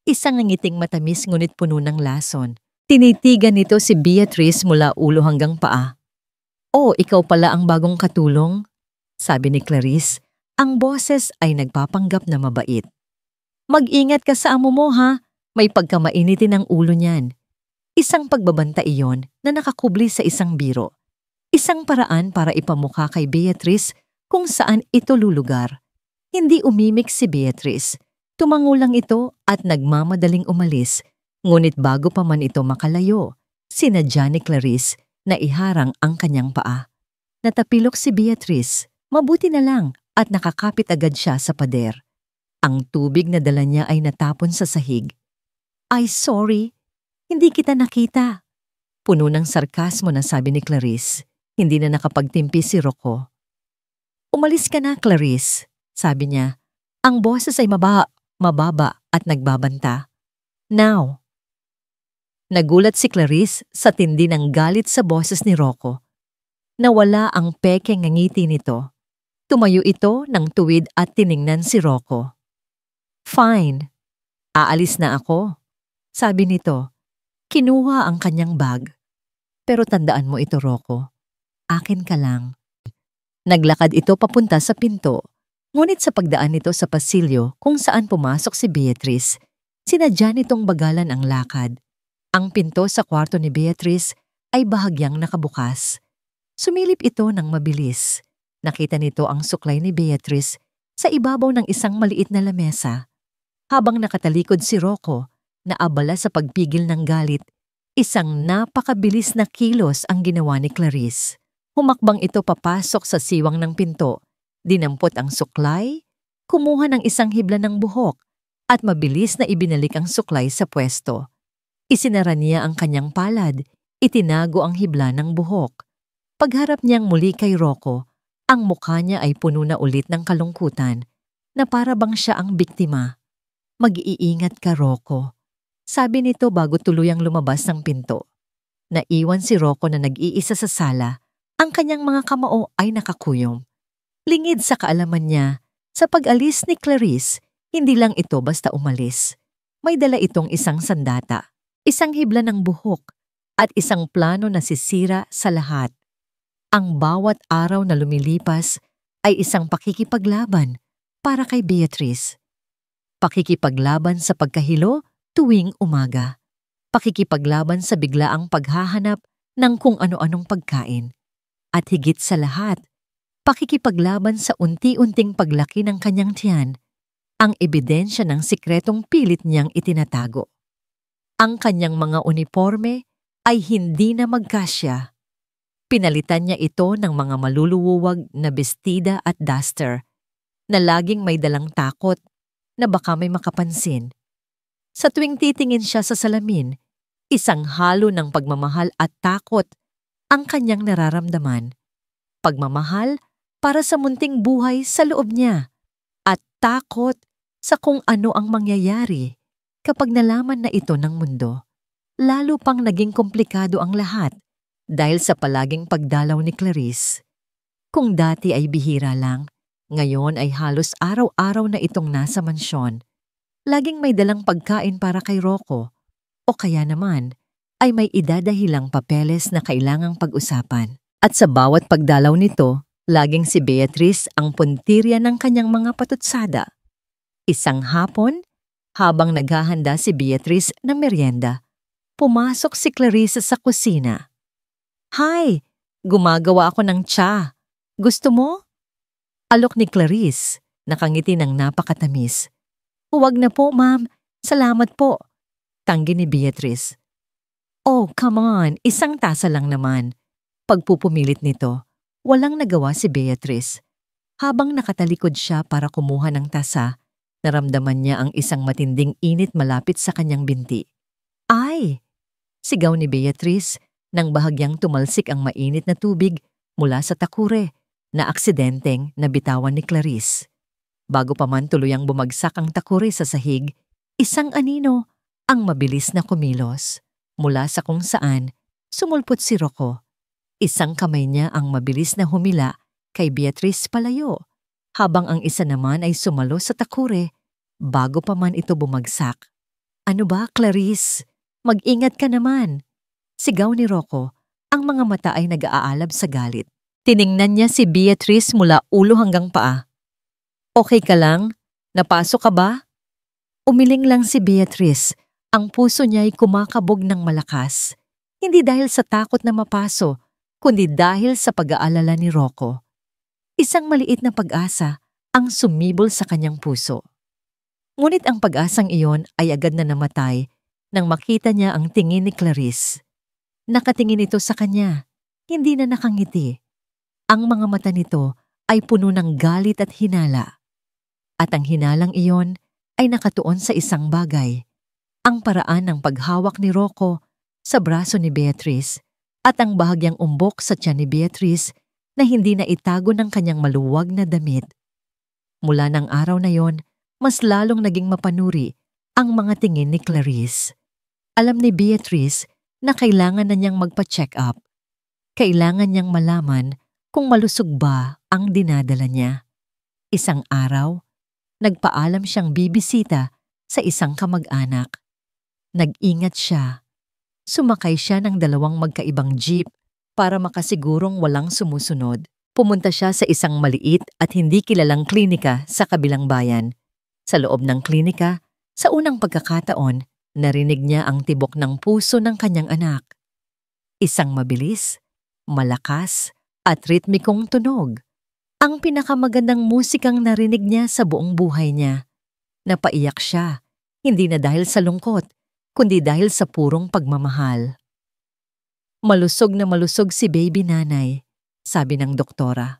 Isang ngiting matamis ngunit puno ng lason. Tinitigan nito si Beatrice mula ulo hanggang paa. Oh, ikaw pala ang bagong katulong? Sabi ni Clarice. Ang boses ay nagpapanggap na mabait. Mag-ingat ka sa amo mo ha, may pagkamainitin ang ulo niyan. Isang pagbabanta iyon na nakakubli sa isang biro. Isang paraan para ipamukha kay Beatrice kung saan ito lulugar. Hindi umimik si Beatrice. Tumango lang ito at nagmamadaling umalis. Ngunit bago pa man ito makalayo, sinadya ni Clarice na iharang ang kanyang paa. Natapilok si Beatrice. Mabuti na lang at nakakapit agad siya sa pader. Ang tubig na dala niya ay natapon sa sahig. Ay sorry, hindi kita nakita. Puno ng sarkasmo na sabi ni Clarice. Hindi na nakapagtimpi si Rocco. Umalis ka na, Clarice, sabi niya. Ang boses ay mababa at nagbabanta. Now. Nagulat si Clarice sa tindi ng galit sa boses ni Rocco. Nawala ang pekeng ngiti nito. Tumayo ito ng tuwid at tiningnan si Rocco. Fine. Aalis na ako, sabi nito. Kinuha ang kanyang bag. Pero tandaan mo ito, Rocco. Akin ka lang. Naglakad ito papunta sa pinto. Ngunit sa pagdaan nito sa pasilyo kung saan pumasok si Beatrice, sinadya nitong bagalan ang lakad. Ang pinto sa kwarto ni Beatrice ay bahagyang nakabukas. Sumilip ito ng mabilis. Nakita nito ang suklay ni Beatrice sa ibabaw ng isang maliit na lamesa. Habang nakatalikod si Rocco, na abala sa pagpigil ng galit, isang napakabilis na kilos ang ginawa ni Clarice. Humakbang ito papasok sa siwang ng pinto, dinampot ang suklay, kumuha ng isang hibla ng buhok, at mabilis na ibinalik ang suklay sa pwesto. Isinara niya ang kanyang palad, itinago ang hibla ng buhok. Pagharap niyang muli kay Rocco, ang mukha niya ay puno na ulit ng kalungkutan, na para bang siya ang biktima. Mag-iingat ka, Rocco, sabi nito bago tuluyang lumabas ng pinto. Naiwan si Rocco na nag-iisa sa sala. Ang kanyang mga kamao ay nakakuyom. Lingid sa kaalaman niya, sa pag-alis ni Clarice, hindi lang ito basta umalis. May dala itong isang sandata, isang hibla ng buhok, at isang plano na sisira sa lahat. Ang bawat araw na lumilipas ay isang pakikipaglaban para kay Beatrice. Pakikipaglaban sa pagkahilo tuwing umaga. Pakikipaglaban sa biglaang paghahanap ng kung ano-anong pagkain. At higit sa lahat, pakikipaglaban sa unti-unting paglaki ng kanyang tiyan, ang ebidensya ng sikretong pilit niyang itinatago. Ang kanyang mga uniforme ay hindi na magkasya. Pinalitan niya ito ng mga maluluwag na bestida at duster na laging may dalang takot na baka may makapansin. Sa tuwing titingin siya sa salamin, isang halo ng pagmamahal at takot ang kanyang nararamdaman. Pagmamahal para sa munting buhay sa loob niya at takot sa kung ano ang mangyayari kapag nalaman na ito ng mundo. Lalo pang naging komplikado ang lahat dahil sa palaging pagdalaw ni Clarice. Kung dati ay bihira lang, ngayon ay halos araw-araw na itong nasa mansyon. Laging may dalang pagkain para kay Rocco o kaya naman ay may idadahilang papeles na kailangang pag-usapan. At sa bawat pagdalaw nito, laging si Beatrice ang puntirya ng kanyang mga patutsada. Isang hapon, habang naghahanda si Beatrice ng merienda, pumasok si Clarice sa kusina. Hi! Gumagawa ako ng tsa. Gusto mo? Alok ni Clarice, nakangiti ng napakatamis. Huwag na po, ma'am. Salamat po. Tanggi ni Beatrice. Oh, come on, isang tasa lang naman. Pagpupumilit nito, walang nagawa si Beatrice. Habang nakatalikod siya para kumuha ng tasa, naramdaman niya ang isang matinding init malapit sa kanyang binti. Ay! Sigaw ni Beatrice nang bahagyang tumalsik ang mainit na tubig mula sa takure na aksidenteng nabitawan ni Clarice. Bago pa man tuluyang bumagsak ang takure sa sahig, isang anino ang mabilis na kumilos. Mula sa kung saan, sumulpot si Rocco. Isang kamay niya ang mabilis na humila kay Beatrice palayo, habang ang isa naman ay sumalo sa takure bago pa man ito bumagsak. Ano ba, Clarice? Mag-ingat ka naman! Sigaw ni Rocco, ang mga mata ay nag-aalab sa galit. Tiningnan niya si Beatrice mula ulo hanggang paa. Okay ka lang? Napasok ka ba? Umiling lang si Beatrice. Ang puso niya ay kumakabog ng malakas. Hindi dahil sa takot na mapaso, kundi dahil sa pag-aalala ni Rocco. Isang maliit na pag-asa ang sumibol sa kanyang puso. Ngunit ang pag-asang iyon ay agad na namatay nang makita niya ang tingin ni Clarice. Nakatingin ito sa kanya, hindi na nakangiti. Ang mga mata nito ay puno ng galit at hinala. At ang hinalang iyon ay nakatuon sa isang bagay. Ang paraan ng paghawak ni Rocco sa braso ni Beatrice at ang bahagyang umbok sa tiyan ni Beatrice na hindi na itago ng kanyang maluwag na damit. Mula ng araw na yon, mas lalong naging mapanuri ang mga tingin ni Clarice. Alam ni Beatrice na kailangan na niyang magpa-check up. Kailangan niyang malaman kung malusog ba ang dinadala niya. Isang araw, nagpaalam siyang bibisita sa isang kamag-anak. Nag-ingat siya. Sumakay siya ng 2 magkaibang jeep para makasigurong walang sumusunod. Pumunta siya sa isang maliit at hindi kilalang klinika sa kabilang bayan. Sa loob ng klinika, sa unang pagkakataon, narinig niya ang tibok ng puso ng kanyang anak. Isang mabilis, malakas, at ritmikong tunog. Ang pinakamagandang musikang narinig niya sa buong buhay niya. Napaiyak siya, hindi na dahil sa lungkot, kundi dahil sa purong pagmamahal. Malusog na malusog si baby nanay, sabi ng doktora.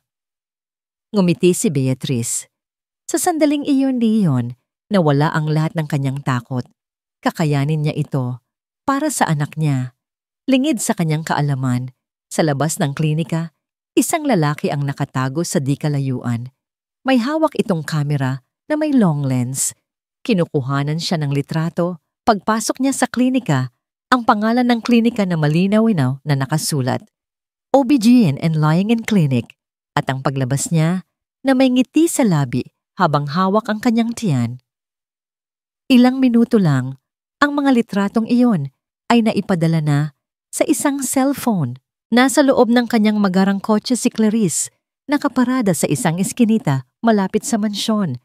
Ngumiti si Beatrice. Sa sandaling iyon, nawala ang lahat ng kanyang takot. Kakayanin niya ito para sa anak niya. Lingid sa kanyang kaalaman, sa labas ng klinika, isang lalaki ang nakatago sa di kalayuan. May hawak itong kamera na may long lens. Kinukuhanan siya ng litrato. Pagpasok niya sa klinika, ang pangalan ng klinika na malinaw-inaw na nakasulat, OBGYN and Lying-in Clinic, at ang paglabas niya na may ngiti sa labi habang hawak ang kanyang tiyan. Ilang minuto lang, ang mga litratong iyon ay naipadala na sa isang cellphone. Nasa loob ng kanyang magarang kotse si Clarice, nakaparada sa isang eskinita malapit sa mansyon.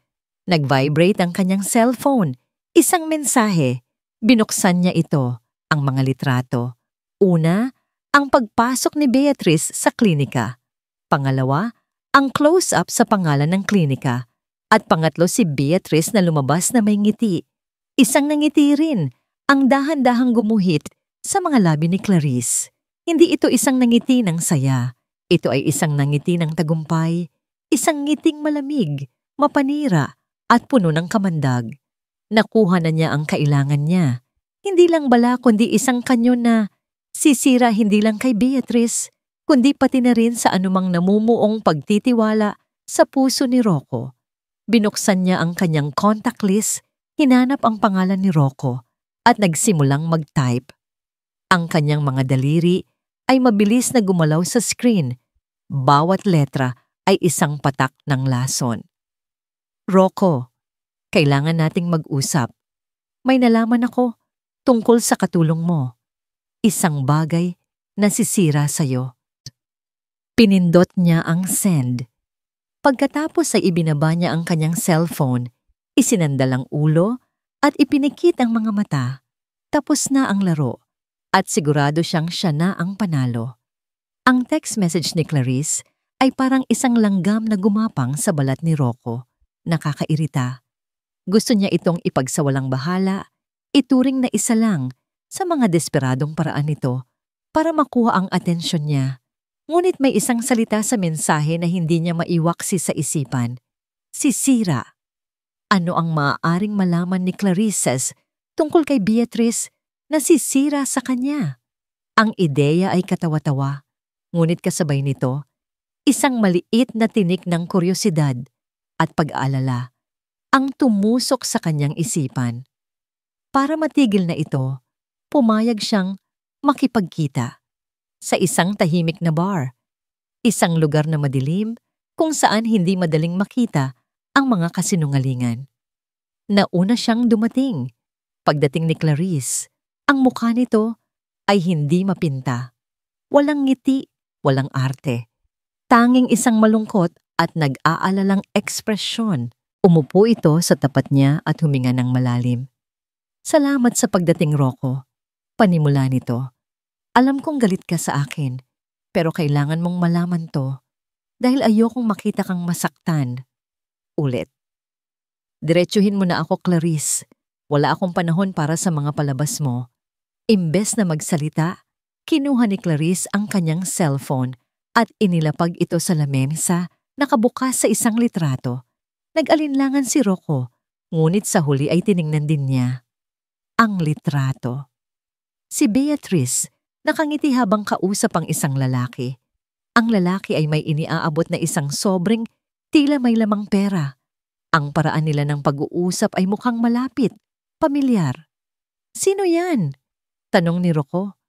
Nag-vibrate ang kanyang cellphone. Isang mensahe. Binuksan niya ito, ang mga litrato. Una, ang pagpasok ni Beatrice sa klinika. Pangalawa, ang close-up sa pangalan ng klinika. At pangatlo si Beatrice na lumabas na may ngiti. Isang nangiti rin, ang dahan-dahang gumuhit sa mga labi ni Clarice. Hindi ito isang nangiti ng saya. Ito ay isang nangiti ng tagumpay, isang ngiting malamig, mapanira, at puno ng kamandag. Nakuha na niya ang kailangan niya. Hindi lang bala kundi isang kanyon na sisira hindi lang kay Beatrice, kundi pati na rin sa anumang namumuong pagtitiwala sa puso ni Rocco. Binuksan niya ang kanyang contact list, hinanap ang pangalan ni Rocco, at nagsimulang mag-type. Ang kanyang mga daliri ay mabilis na gumalaw sa screen. Bawat letra ay isang patak ng lason. Rocco, kailangan nating mag-usap. May nalaman ako tungkol sa katulong mo. Isang bagay na sisira sa'yo. Pinindot niya ang send. Pagkatapos ay ibinaba niya ang kanyang cellphone, isinandal ang ulo at ipinikit ang mga mata. Tapos na ang laro at sigurado siyang siya na ang panalo. Ang text message ni Clarice ay parang isang langgam na gumapang sa balat ni Rocco. Nakakairita. Gusto niya itong ipagsawalang bahala, ituring na isa lang Sa mga desperadong paraan nito para makuha ang atensyon niya. Ngunit may isang salita sa mensahe na hindi niya maiwaksi sa isipan. Sisira. Ano ang maaaring malaman ni Clarice tungkol kay Beatrice na sisira sa kanya? Ang ideya ay katawa-tawa, ngunit kasabay nito, isang maliit na tinik ng kuryosidad at pag-aalala ang tumusok sa kanyang isipan. Para matigil na ito, pumayag siyang makipagkita sa isang tahimik na bar, isang lugar na madilim kung saan hindi madaling makita ang mga kasinungalingan. Nauna siyang dumating. Pagdating ni Clarice, ang mukha nito ay hindi mapinta. Walang ngiti, walang arte. Tanging isang malungkot at nag-aalalang ekspresyon. Umupo ito sa tapat niya at huminga ng malalim. Salamat sa pagdating, Rocco. Panimula nito. Alam kong galit ka sa akin, pero kailangan mong malaman to dahil ayokong makita kang masaktan. Ulit. Diretsuhin mo na ako, Clarice. Wala akong panahon para sa mga palabas mo. Imbes na magsalita, kinuha ni Clarice ang kanyang cellphone at inilapag ito sa lamesa, nakabukas sa isang litrato. Nag-alinlangan si Rocco, ngunit sa huli ay tiningnan din niya. Ang litrato. Si Beatrice, nakangiti habang kausap ang isang lalaki. Ang lalaki ay may iniaabot na isang sobrang tila may lamang pera. Ang paraan nila ng pag-uusap ay mukhang malapit, pamilyar. Sino yan? Tanong ni Rocco.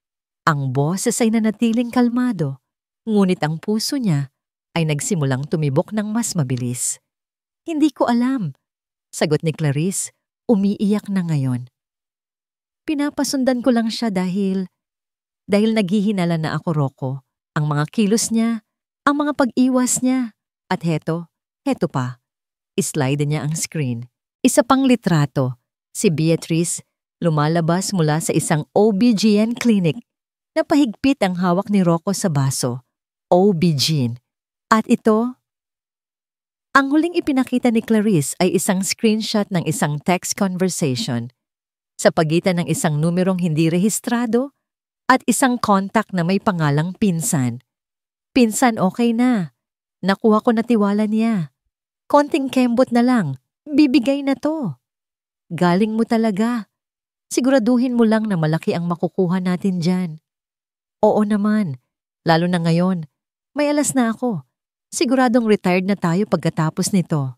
Ang boses ay nanatiling kalmado, ngunit ang puso niya ay nagsimulang tumibok ng mas mabilis. Hindi ko alam, sagot ni Clarice, umiiyak na ngayon. Pinapasundan ko lang siya dahil naghihinala na ako, Rocco. Ang mga kilos niya, ang mga pag-iwas niya, at heto pa. Islide niya ang screen. Isa pang litrato, si Beatrice lumalabas mula sa isang OB-GYN clinic. Napahigpit ang hawak ni Rocco sa baso. OB-GYN. At ito, ang huling ipinakita ni Clarice ay isang screenshot ng isang text conversation sa pagitan ng isang numerong hindi rehistrado at isang contact na may pangalang Pinsan. Pinsan, okay na. Nakuha ko na tiwala niya. Konting kembot na lang, bibigay na to. Galing mo talaga. Siguraduhin mo lang na malaki ang makukuha natin dyan. Oo naman, lalo na ngayon. May alas na ako. Siguradong retired na tayo pagkatapos nito.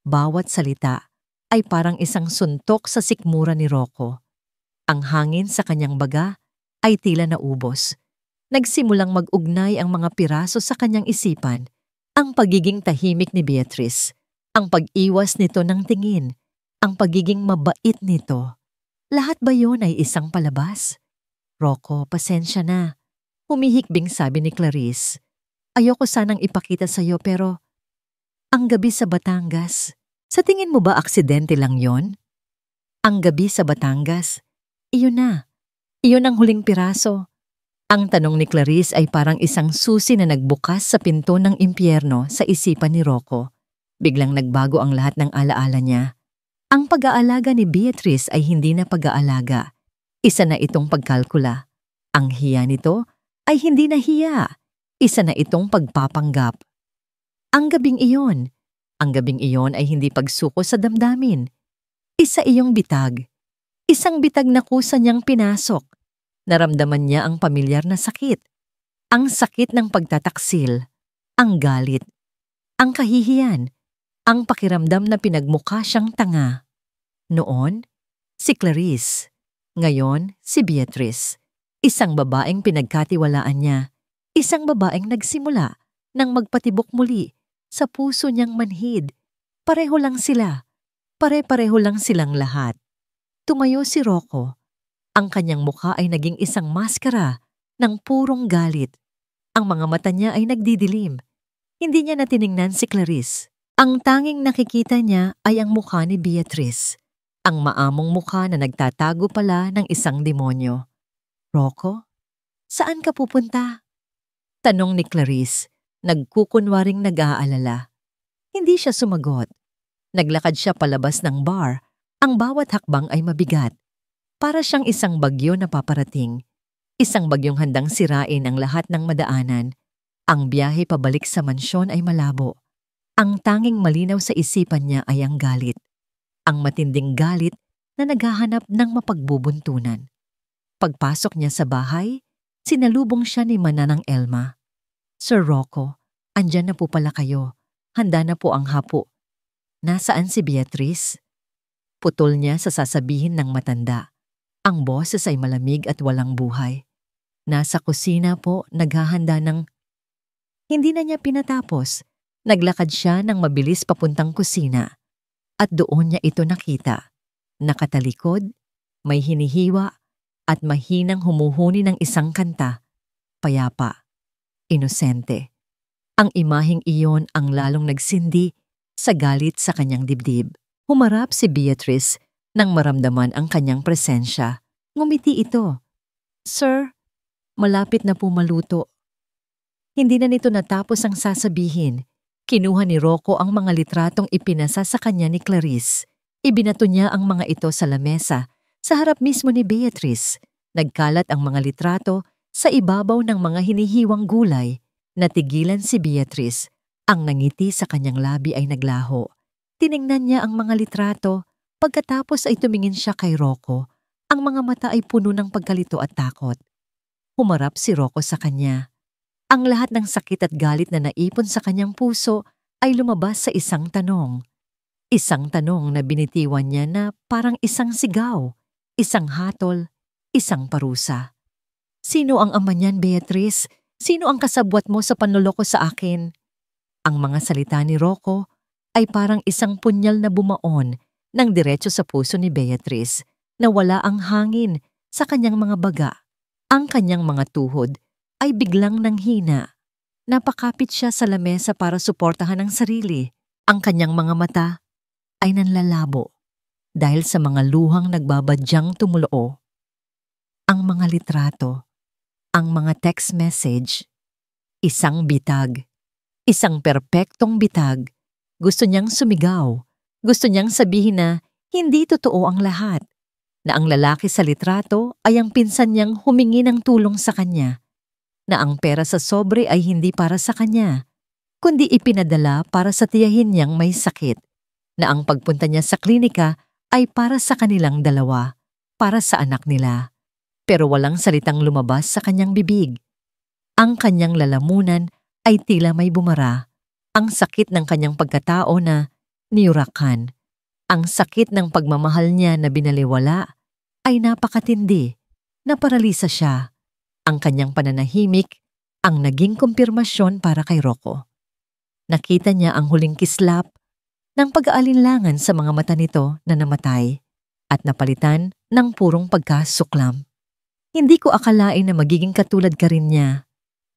Bawat salita ay parang isang suntok sa sikmura ni Rocco. Ang hangin sa kanyang baga ay tila naubos. Nagsimulang mag-ugnay ang mga piraso sa kanyang isipan. Ang pagiging tahimik ni Beatrice, ang pag-iwas nito ng tingin, ang pagiging mabait nito. Lahat ba yon ay isang palabas? Rocco, pasensya na. Humihikbing sabi ni Clarice. Ayoko sanang ipakita sa'yo pero ang gabi sa Batangas, sa tingin mo ba aksidente lang yon? Ang gabi sa Batangas, iyon na. Iyon ang huling piraso. Ang tanong ni Clarice ay parang isang susi na nagbukas sa pinto ng impyerno sa isipan ni Rocco. Biglang nagbago ang lahat ng alaala niya. Ang pag-aalaga ni Beatrice ay hindi na pag-aalaga. Isa na itong pagkalkula. Ang hiya nito ay hindi na hiya. Isa na itong pagpapanggap. Ang gabing iyon ay hindi pagsuko sa damdamin. Isa iyong bitag. Isang bitag na kusa niyang pinasok. Naramdaman niya ang pamilyar na sakit. Ang sakit ng pagtataksil. Ang galit. Ang kahihiyan. Ang pakiramdam na pinagmukha siyang tanga. Noon, si Clarice. Ngayon, si Beatrice. Isang babaeng pinagkatiwalaan niya. Isang babaeng nagsimula nang magpatibok muli sa puso niyang manhid. Pareho lang sila. Pare-pareho lang silang lahat. Tumayo si Rocco. Ang kanyang mukha ay naging isang maskara ng purong galit. Ang mga mata niya ay nagdidilim. Hindi niya na tiningnan si Clarice. Ang tanging nakikita niya ay ang mukha ni Beatrice. Ang maamong mukha na nagtatago pala ng isang demonyo. Rocco, saan ka pupunta? Tanong ni Clarice, nagkukunwaring nag-aalala. Hindi siya sumagot. Naglakad siya palabas ng bar. Ang bawat hakbang ay mabigat. Para siyang isang bagyo na paparating. Isang bagyong handang sirain ang lahat ng madaanan. Ang biyahe pabalik sa mansyon ay malabo. Ang tanging malinaw sa isipan niya ay ang galit. Ang matinding galit na naghahanap ng mapagbubuntunan. Pagpasok niya sa bahay, sinalubong siya ni Mananang Elma. "Sir Rocco, andyan na po pala kayo. Handa na po ang hapo." "Nasaan si Beatrice?" Putol niya sa sasabihin ng matanda. Ang boses ay malamig at walang buhay. "Nasa kusina po, naghahanda ng..." Hindi na niya pinatapos. Naglakad siya ng mabilis papuntang kusina. At doon niya ito nakita. Nakatalikod, may hinihiwa, at mahinang humuhuni ng isang kanta. Payapa. Inosente. Ang imaheng iyon ang lalong nagsindi sa galit sa kanyang dibdib. Humarap si Beatrice nang maramdaman ang kanyang presensya. Ngumiti ito. "Sir, malapit na po maluto." Hindi na nito natapos ang sasabihin. Kinuha ni Rocco ang mga litratong ipinasa sa kanya ni Clarice. Ibinato niya ang mga ito sa lamesa, sa harap mismo ni Beatrice. Nagkalat ang mga litrato sa ibabaw ng mga hinihiwang gulay. Natigilan si Beatrice. Ang nangiti sa kanyang labi ay naglaho. Tiningnan niya ang mga litrato. Pagkatapos ay tumingin siya kay Rocco. Ang mga mata ay puno ng pagkalito at takot. Humarap si Rocco sa kanya. Ang lahat ng sakit at galit na naipon sa kanyang puso ay lumabas sa isang tanong. Isang tanong na binitiwan niya na parang isang sigaw, isang hatol, isang parusa. "Sino ang ama niyan, Beatrice? Sino ang kasabwat mo sa panloloko sa akin?" Ang mga salita ni Rocco ay parang isang punyal na bumaon ng diretso sa puso ni Beatrice na wala ang hangin sa kanyang mga baga. Ang kanyang mga tuhod ay biglang nanghina. Napakapit siya sa lamesa para suportahan ang sarili. Ang kanyang mga mata ay nanlalabo dahil sa mga luhang nagbabadyang tumulo. Ang mga litrato, ang mga text message, isang bitag, isang perpektong bitag. Gusto niyang sumigaw. Gusto niyang sabihin na hindi totoo ang lahat. Na ang lalaki sa litrato ay ang pinsan niyang humingi ng tulong sa kanya. Na ang pera sa sobre ay hindi para sa kanya, kundi ipinadala para sa tiyahin niyang may sakit. Na ang pagpunta niya sa klinika ay para sa kanilang dalawa, para sa anak nila. Pero walang salitang lumabas sa kanyang bibig. Ang kanyang lalamunan ay tila may bumara. Ang sakit ng kanyang pagkatao na niyurakan. Ang sakit ng pagmamahal niya na binaliwala ay napakatindi. Naparalisa siya. Ang kanyang pananahimik ang naging kumpirmasyon para kay Rocco. Nakita niya ang huling kislap ng pag-aalinlangan sa mga mata nito na namatay at napalitan ng purong pagkasuklam. "Hindi ko akalain na magiging katulad ka rin niya,"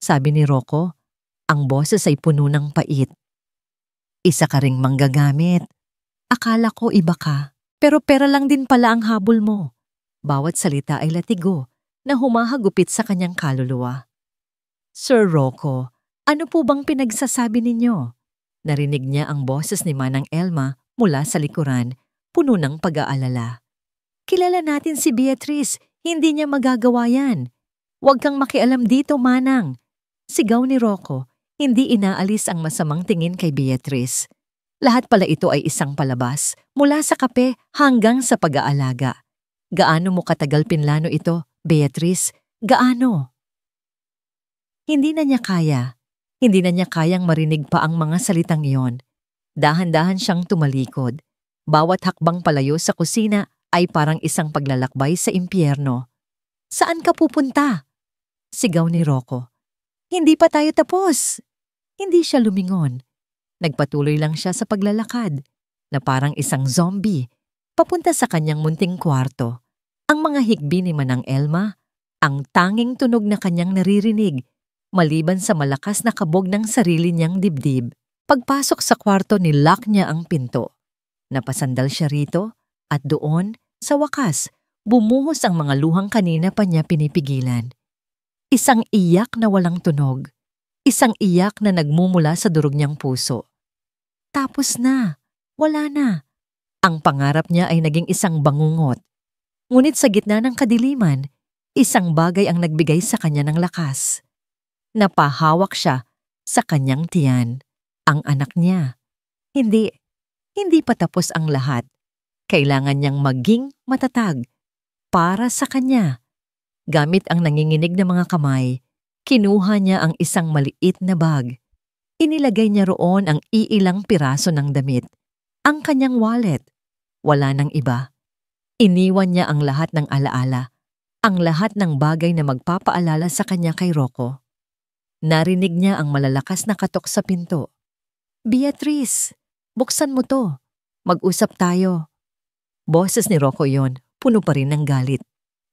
sabi ni Rocco. Ang boses ay puno ng pait. "Isa ka ring manggagamit. Akala ko iba ka, pero pera lang din pala ang habol mo." Bawat salita ay latigo na humahagupit sa kanyang kaluluwa. "Sir Rocco, ano po bang pinagsasabi ninyo?" Narinig niya ang boses ni Manang Elma mula sa likuran, puno ng pag-aalala. "Kilala natin si Beatrice, hindi niya magagawa yan. Huwag kang makialam dito, Manang." Sigaw ni Rocco, hindi inaalis ang masamang tingin kay Beatrice. Lahat pala ito ay isang palabas, mula sa kape hanggang sa pag-aalaga. Gaano mo katagal pinlano ito, Beatrice? Gaano? Hindi na niya kaya. Hindi na niya kayang marinig pa ang mga salitang iyon. Dahan-dahan siyang tumalikod. Bawat hakbang palayo sa kusina ay parang isang paglalakbay sa impyerno. "Saan ka pupunta?" Sigaw ni Rocco. "Hindi pa tayo tapos." Hindi siya lumingon. Nagpatuloy lang siya sa paglalakad, na parang isang zombie, papunta sa kanyang munting kwarto. Ang mga higbi ni Manang Elma, ang tanging tunog na kanyang naririnig, maliban sa malakas na kabog ng sarili niyang dibdib. Pagpasok sa kwarto, nilock niya ang pinto. Napasandal siya rito, at doon, sa wakas, bumuhos ang mga luhang kanina pa niya pinipigilan. Isang iyak na walang tunog. Isang iyak na nagmumula sa durog niyang puso. Tapos na. Wala na. Ang pangarap niya ay naging isang bangungot. Ngunit sa gitna ng kadiliman, isang bagay ang nagbigay sa kanya ng lakas. Napahawak siya sa kanyang tiyan, ang anak niya. Hindi pa tapos ang lahat. Kailangan niyang maging matatag para sa kanya. Gamit ang nanginginig na mga kamay, kinuha niya ang isang maliit na bag. Inilagay niya roon ang iilang piraso ng damit, ang kanyang wallet. Wala nang iba. Iniwan niya ang lahat ng alaala, ang lahat ng bagay na magpapaalala sa kanya kay Rocco. Narinig niya ang malalakas na katok sa pinto. "Beatrice, buksan mo to. Mag-usap tayo." Boses ni Rocco yon, puno pa rin ng galit.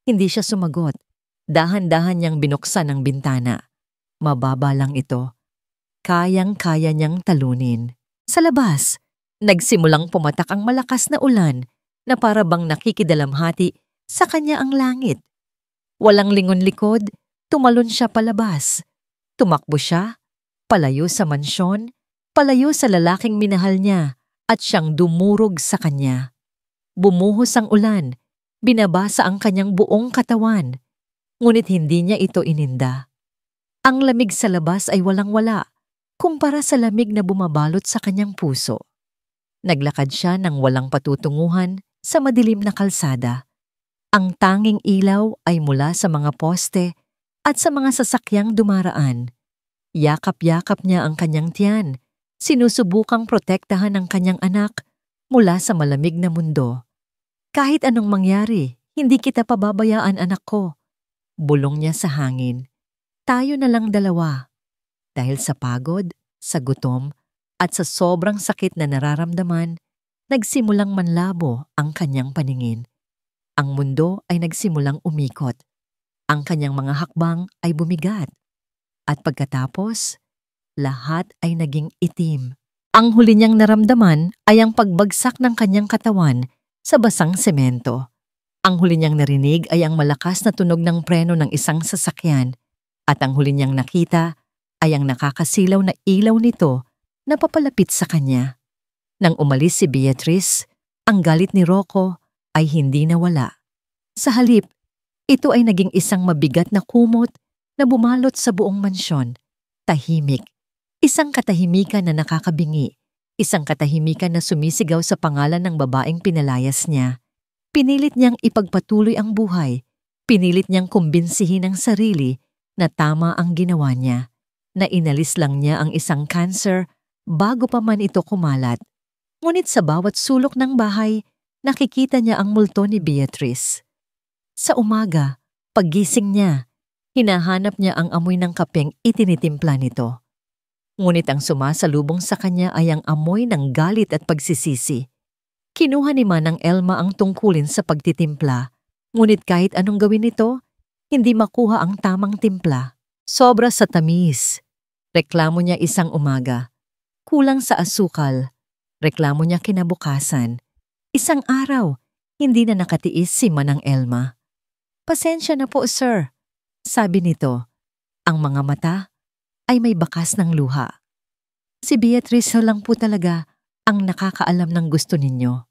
Hindi siya sumagot. Dahan-dahan niyang binuksan ang bintana. Mababa lang ito. Kayang-kaya niyang talunin. Sa labas, nagsimulang pumatak ang malakas na ulan na para bang nakikidalamhati sa kanya ang langit. Walang lingon-likod, tumalon siya palabas. Tumakbo siya, palayo sa mansyon, palayo sa lalaking minahal niya at siyang dumurog sa kanya. Bumuhos ang ulan, binabasa ang kanyang buong katawan, ngunit hindi niya ito ininda. Ang lamig sa labas ay walang-wala kumpara sa lamig na bumabalot sa kanyang puso. Naglakad siya ng walang patutunguhan sa madilim na kalsada. Ang tanging ilaw ay mula sa mga poste at sa mga sasakyang dumaraan. Yakap-yakap niya ang kanyang tiyan, sinusubukang protektahan ang kanyang anak mula sa malamig na mundo. "Kahit anong mangyari, hindi kita pababayaan, anak ko." Bulong niya sa hangin. "Tayo na lang dalawa." Dahil sa pagod, sa gutom, at sa sobrang sakit na nararamdaman, nagsimulang manlabo ang kanyang paningin. Ang mundo ay nagsimulang umikot. Ang kanyang mga hakbang ay bumigat. At pagkatapos, lahat ay naging itim. Ang huli niyang naramdaman ay ang pagbagsak ng kanyang katawan sa basang semento. Ang huli niyang narinig ay ang malakas na tunog ng preno ng isang sasakyan. At ang huli niyang nakita ay ang nakakasilaw na ilaw nito na papalapit sa kanya. Nang umalis si Beatrice, ang galit ni Rocco ay hindi nawala. Sa halip, ito ay naging isang mabigat na kumot na bumalot sa buong mansyon. Tahimik. Isang katahimikan na nakakabingi. Isang katahimikan na sumisigaw sa pangalan ng babaeng pinalayas niya. Pinilit niyang ipagpatuloy ang buhay. Pinilit niyang kumbinsihin ang sarili na tama ang ginawa niya. Na inalis lang niya ang isang cancer bago pa man ito kumalat. Ngunit sa bawat sulok ng bahay, nakikita niya ang multo ni Beatrice. Sa umaga, paggising niya, hinahanap niya ang amoy ng kapeng itinitimpla nito. Ngunit ang sumasalubong sa kanya ay ang amoy ng galit at pagsisisi. Kinuha ni Manang Elma ang tungkulin sa pagtitimpla, ngunit kahit anong gawin nito, hindi makuha ang tamang timpla. Sobra sa tamis. Reklamo niya isang umaga. Kulang sa asukal. Reklamo niya kinabukasan. Isang araw, hindi na nakatiis si Manang Elma. "Pasensya na po, sir," sabi nito. Ang mga mata ay may bakas ng luha. Si Beatrice lang po talaga ang nakakaalam ng gusto ninyo.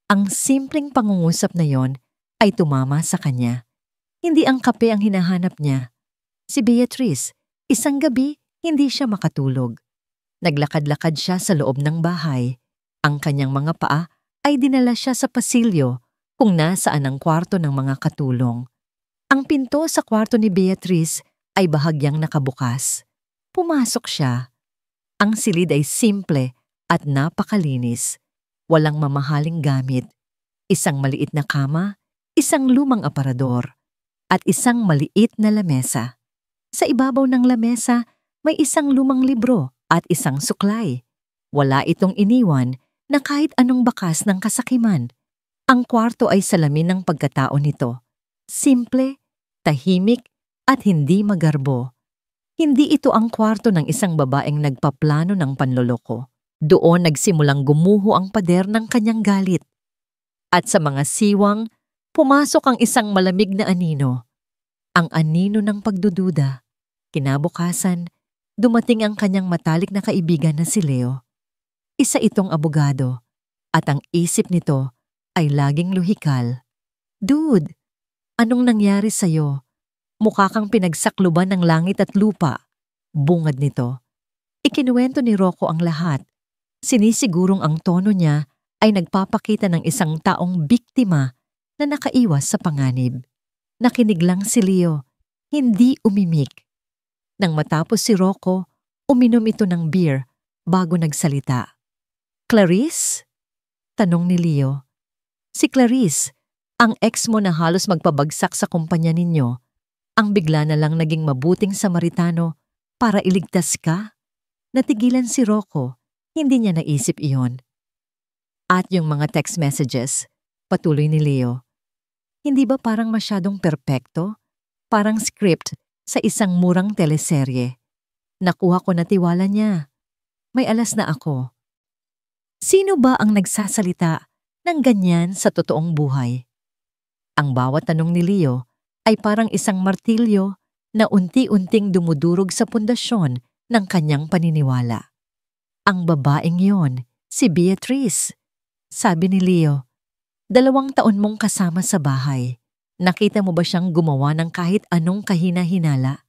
Ang simpleng pangungusap na yon ay tumama sa kanya. Hindi ang kape ang hinahanap niya. Si Beatrice, isang gabi, hindi siya makatulog. Naglakad-lakad siya sa loob ng bahay. Ang kanyang mga paa ay dinala siya sa pasilyo kung nasaan ang kwarto ng mga katulong. Ang pinto sa kwarto ni Beatrice ay bahagyang nakabukas. Pumasok siya. Ang silid ay simple at napakalinis. Walang mamahaling gamit. Isang maliit na kama, isang lumang aparador, at isang maliit na lamesa. Sa ibabaw ng lamesa, may isang lumang libro at isang suklay. Wala itong iniwan na kahit anong bakas ng kasakiman. Ang kwarto ay salamin ng pagkatao nito. Simple, tahimik, at hindi magarbo. Hindi ito ang kwarto ng isang babaeng nagpaplano ng panloloko. Doon nagsimulang gumuho ang pader ng kanyang galit. At sa mga siwang, pumasok ang isang malamig na anino. Ang anino ng pagdududa. Kinabukasan, dumating ang kanyang matalik na kaibigan na si Leo. Isa itong abogado, at ang isip nito ay laging luhikal. Dude, anong nangyari sa'yo? Mukha kang pinagsakluban ng langit at lupa. Bungad nito. Ikinuwento ni Rocco ang lahat. Sinisigurong ang tono niya ay nagpapakita ng isang taong biktima na nakaiwas sa panganib. Nakinig lang si Leo, hindi umimik. Nang matapos si Rocco, uminom ito ng beer bago nagsalita. Clarice? Tanong ni Leo. Si Clarice, ang ex mo na halos magpabagsak sa kumpanya ninyo, ang bigla na lang naging mabuting Samaritano para iligtas ka? Natigilan si Rocco, hindi niya naisip iyon. At yung mga text messages, patuloy ni Leo. Hindi ba parang masyadong perpekto? Parang script sa isang murang teleserye. Nakuha ko na tiwala niya. May alas na ako. Sino ba ang nagsasalita ng ganyan sa totoong buhay? Ang bawat tanong ni Leo ay parang isang martilyo na unti-unting dumudurog sa pundasyon ng kanyang paniniwala. Ang babaeng yon, si Beatrice. Sabi ni Leo, 2 taon mong kasama sa bahay. Nakita mo ba siyang gumawa ng kahit anong kahina-hinala?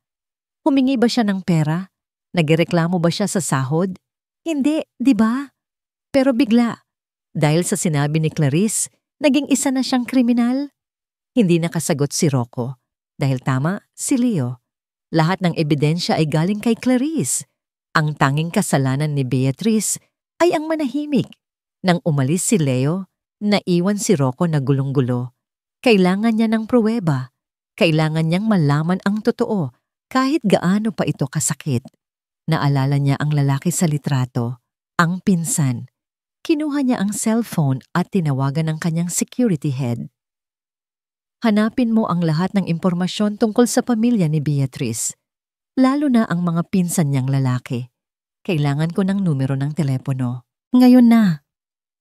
Humingi ba siya ng pera? Nagreklamo ba siya sa sahod? Hindi, di ba? Pero bigla, dahil sa sinabi ni Clarice, naging isa na siyang kriminal? Hindi nakasagot si Rocco. Dahil tama, si Leo. Lahat ng ebidensya ay galing kay Clarice. Ang tanging kasalanan ni Beatrice ay ang manahimik. Nang umalis si Leo, naiwan si Rocco na gulong-gulo. Kailangan niya ng pruweba. Kailangan niyang malaman ang totoo kahit gaano pa ito kasakit. Naalala niya ang lalaki sa litrato, ang pinsan. Kinuha niya ang cellphone at tinawagan ang kanyang security head. Hanapin mo ang lahat ng impormasyon tungkol sa pamilya ni Beatrice, lalo na ang mga pinsan niyang lalaki. Kailangan ko ng numero ng telepono. Ngayon na.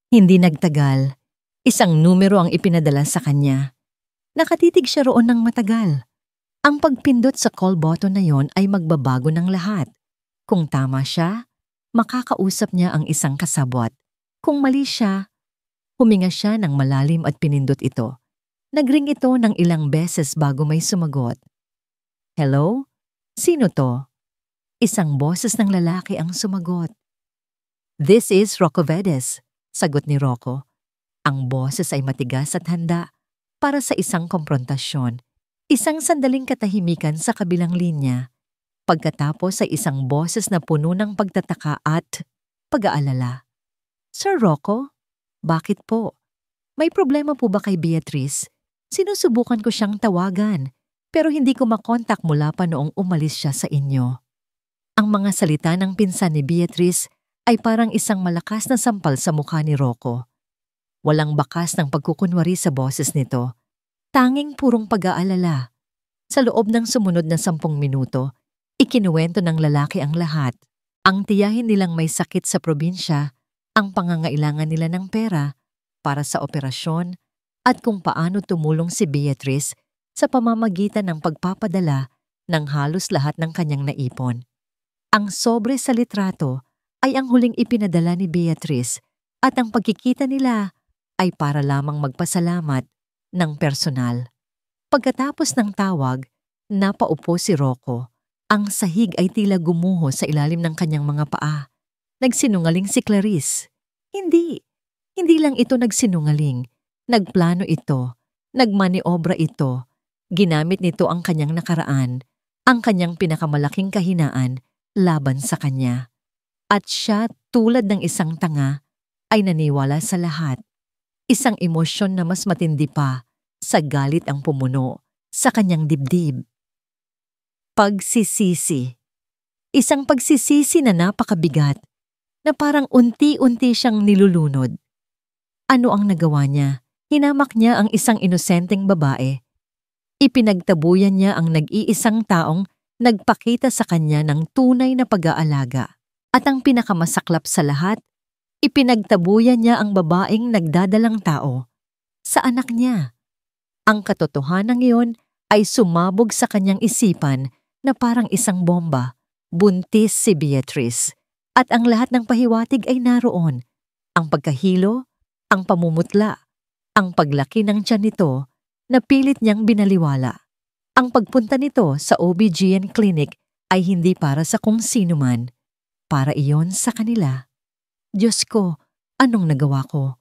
Hindi nagtagal. Isang numero ang ipinadala sa kanya. Nakatitig siya roon ng matagal. Ang pagpindot sa call button na yon ay magbabago ng lahat. Kung tama siya, makakausap niya ang isang kasabwat. Kung mali siya, huminga siya ng malalim at pinindot ito. Nagring ito ng ilang beses bago may sumagot. Hello? Sino to? Isang boses ng lalaki ang sumagot. This is Rocco Vedes, sagot ni Rocco. Ang boses ay matigas at handa para sa isang komprontasyon. Isang sandaling katahimikan sa kabilang linya. Pagkatapos ay isang boses na puno ng pagtataka at pag-aalala. Sir Rocco, bakit po? May problema po ba kay Beatrice? Sinusubukan ko siyang tawagan, pero hindi ko makontak mula pa noong umalis siya sa inyo. Ang mga salita ng pinsan ni Beatrice ay parang isang malakas na sampal sa mukha ni Rocco. Walang bakas ng pagkukunwari sa boses nito. Tanging purong pag-aalala. Sa loob ng sumunod na 10 minuto, ikinuwento ng lalaki ang lahat. Ang tiyahin nilang may sakit sa probinsya, ang pangangailangan nila ng pera para sa operasyon, at kung paano tumulong si Beatrice sa pamamagitan ng pagpapadala ng halos lahat ng kanyang naipon. Ang sobre sa litrato ay ang huling ipinadala ni Beatrice at ang pagkikita nila ay para lamang magpasalamat ng personal. Pagkatapos ng tawag, napaupo si Rocco. Ang sahig ay tila gumuho sa ilalim ng kanyang mga paa. Nagsinungaling si Clarice. Hindi lang ito nagsinungaling. Nagplano ito, nagmaniobra ito, ginamit nito ang kanyang nakaraan, ang kanyang pinakamalaking kahinaan laban sa kanya. At siya, tulad ng isang tanga, ay naniwala sa lahat. Isang emosyon na mas matindi pa sa galit ang pumuno sa kanyang dibdib. Pagsisisi. Isang pagsisisi na napakabigat, na parang unti-unti siyang nilulunod. Ano ang nagawa niya? Hinamak niya ang isang inosenteng babae. Ipinagtabuyan niya ang nag-iisang taong nagpakita sa kanya ng tunay na pag-aalaga. At ang pinakamasaklap sa lahat, ipinagtabuyan niya ang babaeng nagdadalang tao sa anak niya. Ang katotohanan iyon ay sumabog sa kanyang isipan na parang isang bomba. Buntis si Beatrice. At ang lahat ng pahiwatig ay naroon. Ang pagkahilo, ang pamumutla, ang paglaki ng tiyan nito, Napilit niyang binaliwala. Ang pagpunta nito sa OB/GYN clinic ay hindi para sa kung sino man. Para iyon sa kanila. Diyos ko, anong nagawa ko?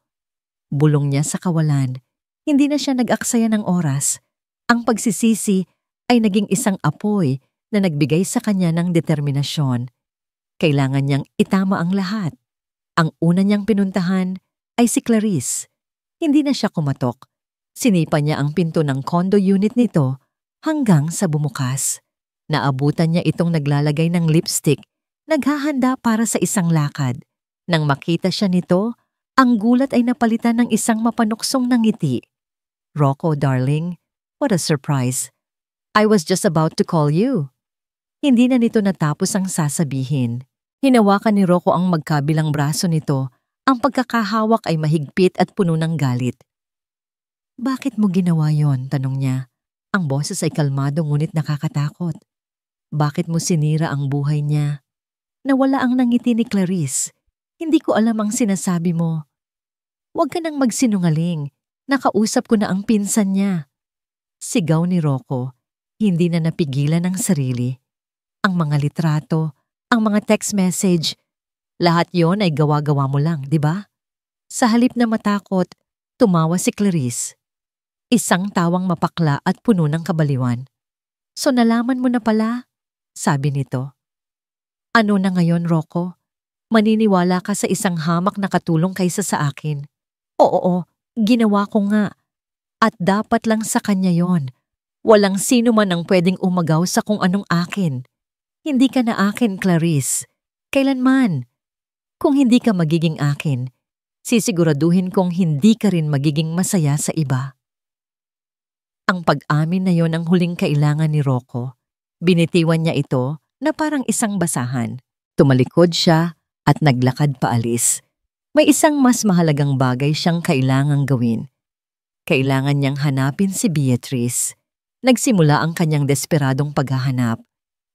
Bulong niya sa kawalan. Hindi na siya nag-aksaya ng oras. Ang pagsisisi ay naging isang apoy na nagbigay sa kanya ng determinasyon. Kailangan niyang itama ang lahat. Ang una niyang pinuntahan ay si Clarice. Hindi na siya kumatok. Sinipa niya ang pinto ng condo unit nito hanggang sa bumukas. Naabutan niya itong naglalagay ng lipstick, naghahanda para sa isang lakad. Nang makita siya nito, ang gulat ay napalitan ng isang mapanuksong na ngiti. Rocco, darling, what a surprise. I was just about to call you. Hindi na nito natapos ang sasabihin. Hinawakan ni Rocco ang magkabilang braso nito. Ang pagkakahawak ay mahigpit at puno ng galit. Bakit mo ginawa yon? Tanong niya. Ang boses ay kalmado ngunit nakakatakot. Bakit mo sinira ang buhay niya? Nawala ang nangiti ni Clarice. Hindi ko alam ang sinasabi mo. Huwag ka nang magsinungaling. Nakausap ko na ang pinsan niya. Sigaw ni Rocco. Hindi na napigilan ang sarili. Ang mga litrato, ang mga text message, lahat yon ay gawa-gawa mo lang, di ba? Sa halip na matakot, tumawa si Clarice. Isang tawang mapakla at puno ng kabaliwan. So nalaman mo na pala? Sabi nito. Ano na ngayon, Rocco? Maniniwala ka sa isang hamak na katulong kaysa sa akin. Oo, ginawa ko nga. At dapat lang sa kanya yon. Walang sino man ang pwedeng umagaw sa kung anong akin. Hindi ka na akin, Clarice. Kailanman. Kung hindi ka magiging akin, sisiguraduhin kong hindi ka rin magiging masaya sa iba. Ang pag-amin na yon ang huling kailangan ni Rocco. Binitiwan niya ito na parang isang basahan. Tumalikod siya at naglakad paalis. May isang mas mahalagang bagay siyang kailangang gawin. Kailangan niyang hanapin si Beatrice. Nagsimula ang kanyang desperadong paghahanap.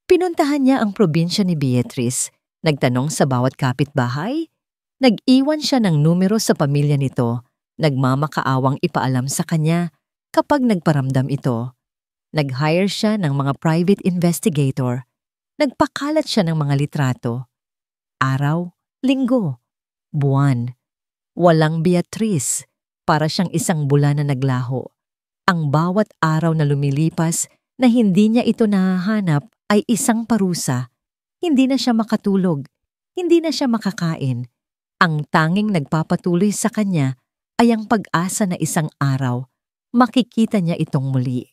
Pinuntahan niya ang probinsya ni Beatrice. Nagtanong sa bawat kapitbahay. Nag-iwan siya ng numero sa pamilya nito. Nagmamakaawang ipaalam sa kanya kapag nagparamdam ito. Nag-hire siya ng mga private investigator. Nagpakalat siya ng mga litrato. Araw, linggo, buwan. Walang Beatrice. Para siyang isang bulan na naglaho. Ang bawat araw na lumilipas na hindi niya ito nahahanap ay isang parusa. Hindi na siya makatulog. Hindi na siya makakain. Ang tanging nagpapatuloy sa kanya ay ang pag-asa na isang araw. Makikita niya itong muli.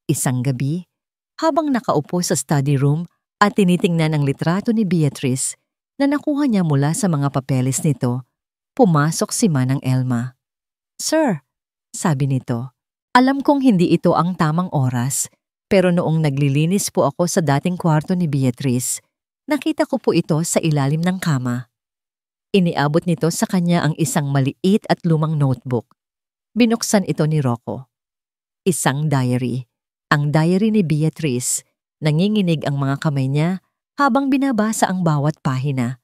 Isang gabi, habang nakaupo sa study room at tinitingnan ang litrato ni Beatrice na nakuha niya mula sa mga papeles nito, pumasok si Manang Elma. Sir, sabi nito, alam kong hindi ito ang tamang oras, pero noong naglilinis po ako sa dating kwarto ni Beatrice, nakita ko po ito sa ilalim ng kama. Iniabot nito sa kanya ang isang maliit at lumang notebook. Binuksan ito ni Rocco. Isang diary. Ang diary ni Beatrice. Nanginginig ang mga kamay niya habang binabasa ang bawat pahina.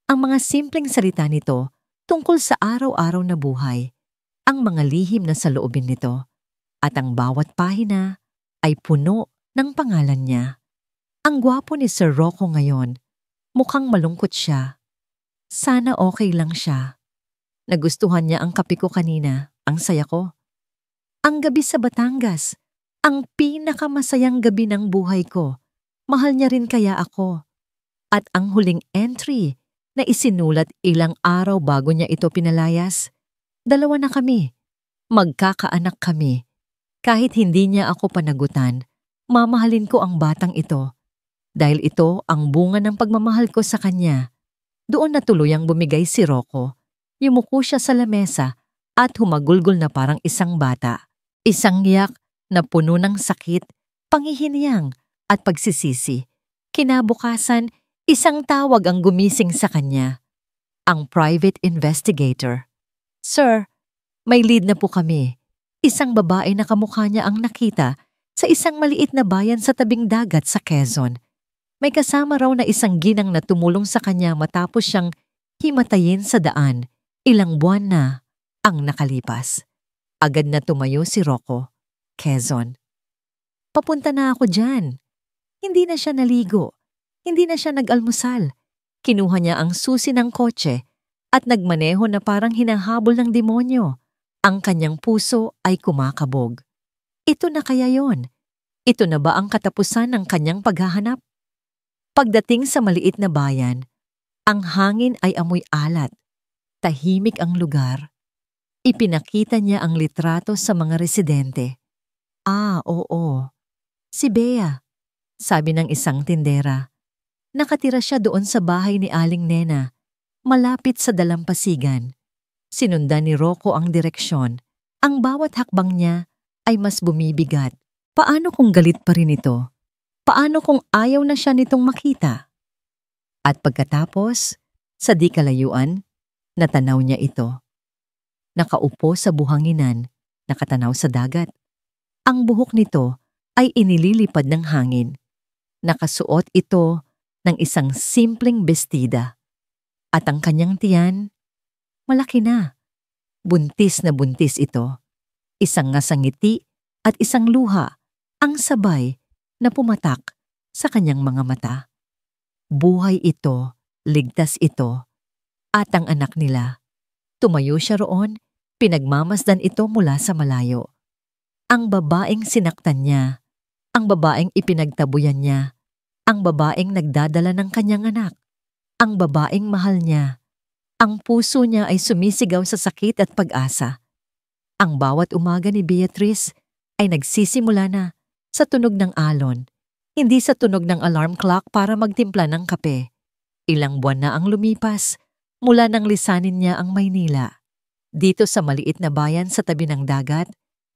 Ang mga simpleng salita nito tungkol sa araw-araw na buhay. Ang mga lihim na saloobin nito. At ang bawat pahina ay puno ng pangalan niya. Ang gwapo ni Sir Rocco ngayon. Mukhang malungkot siya. Sana okay lang siya. Nagustuhan niya ang kape ko kanina. Ang saya ko. Ang gabi sa Batangas. Ang pinakamasayang gabi ng buhay ko. Mahal niya rin kaya ako. At ang huling entry na isinulat ilang araw bago niya ito pinalayas. 2 na kami. Magkakaanak kami. Kahit hindi niya ako panagutan, mamahalin ko ang batang ito. Dahil ito ang bunga ng pagmamahal ko sa kanya. Doon na tuluyang bumigay si Rocco. Yumuko siya sa lamesa at humagulgol na parang isang bata. Isang yak na puno ng sakit, panghihinayang at pagsisisi. Kinabukasan, isang tawag ang gumising sa kanya. Ang private investigator. Sir, may lead na po kami. Isang babae na kamukha niya ang nakita sa isang maliit na bayan sa tabing dagat sa Quezon. May kasama raw na isang ginang na tumulong sa kanya matapos siyang himatayin sa daan. Ilang buwan na ang nakalipas. Agad na tumayo si Rocco. Quezon. Papunta na ako dyan. Hindi na siya naligo. Hindi na siya nag-almusal. Kinuha niya ang susi ng kotse at nagmaneho na parang hinahabol ng demonyo. Ang kanyang puso ay kumakabog. Ito na kaya yon? Ito na ba ang katapusan ng kanyang paghahanap? Pagdating sa maliit na bayan, ang hangin ay amoy alat. Tahimik ang lugar. Ipinakita niya ang litrato sa mga residente. Ah, oo. Si Bea, sabi ng isang tindera. Nakatira siya doon sa bahay ni Aling Nena, malapit sa dalampasigan. Sinundan ni Rocco ang direksyon. Ang bawat hakbang niya ay mas bumibigat. Paano kung galit pa rin ito? Paano kung ayaw na siya nitong makita? At pagkatapos, sa di kalayuan, natanaw niya ito. Nakaupo sa buhanginan, nakatanaw sa dagat. Ang buhok nito ay inililipad ng hangin. Nakasuot ito ng isang simpleng bestida. At ang kanyang tiyan, malaki na. Buntis na buntis ito. Isang ngasangiti at isang luha ang sabay na pumatak sa kanyang mga mata. Buhay ito, ligtas ito, at ang anak nila. Tumayo siya roon, pinagmamasdan ito mula sa malayo. Ang babaeng sinaktan niya, ang babaeng ipinagtabuyan niya, ang babaeng nagdadala ng kanyang anak, ang babaeng mahal niya. Ang puso niya ay sumisigaw sa sakit at pag-asa. Ang bawat umaga ni Beatrice ay nagsisimula na sa tunog ng alon, hindi sa tunog ng alarm clock para magtimpla ng kape. Ilang buwan na ang lumipas mula nang lisanin niya ang Maynila. Dito sa maliit na bayan sa tabi ng dagat,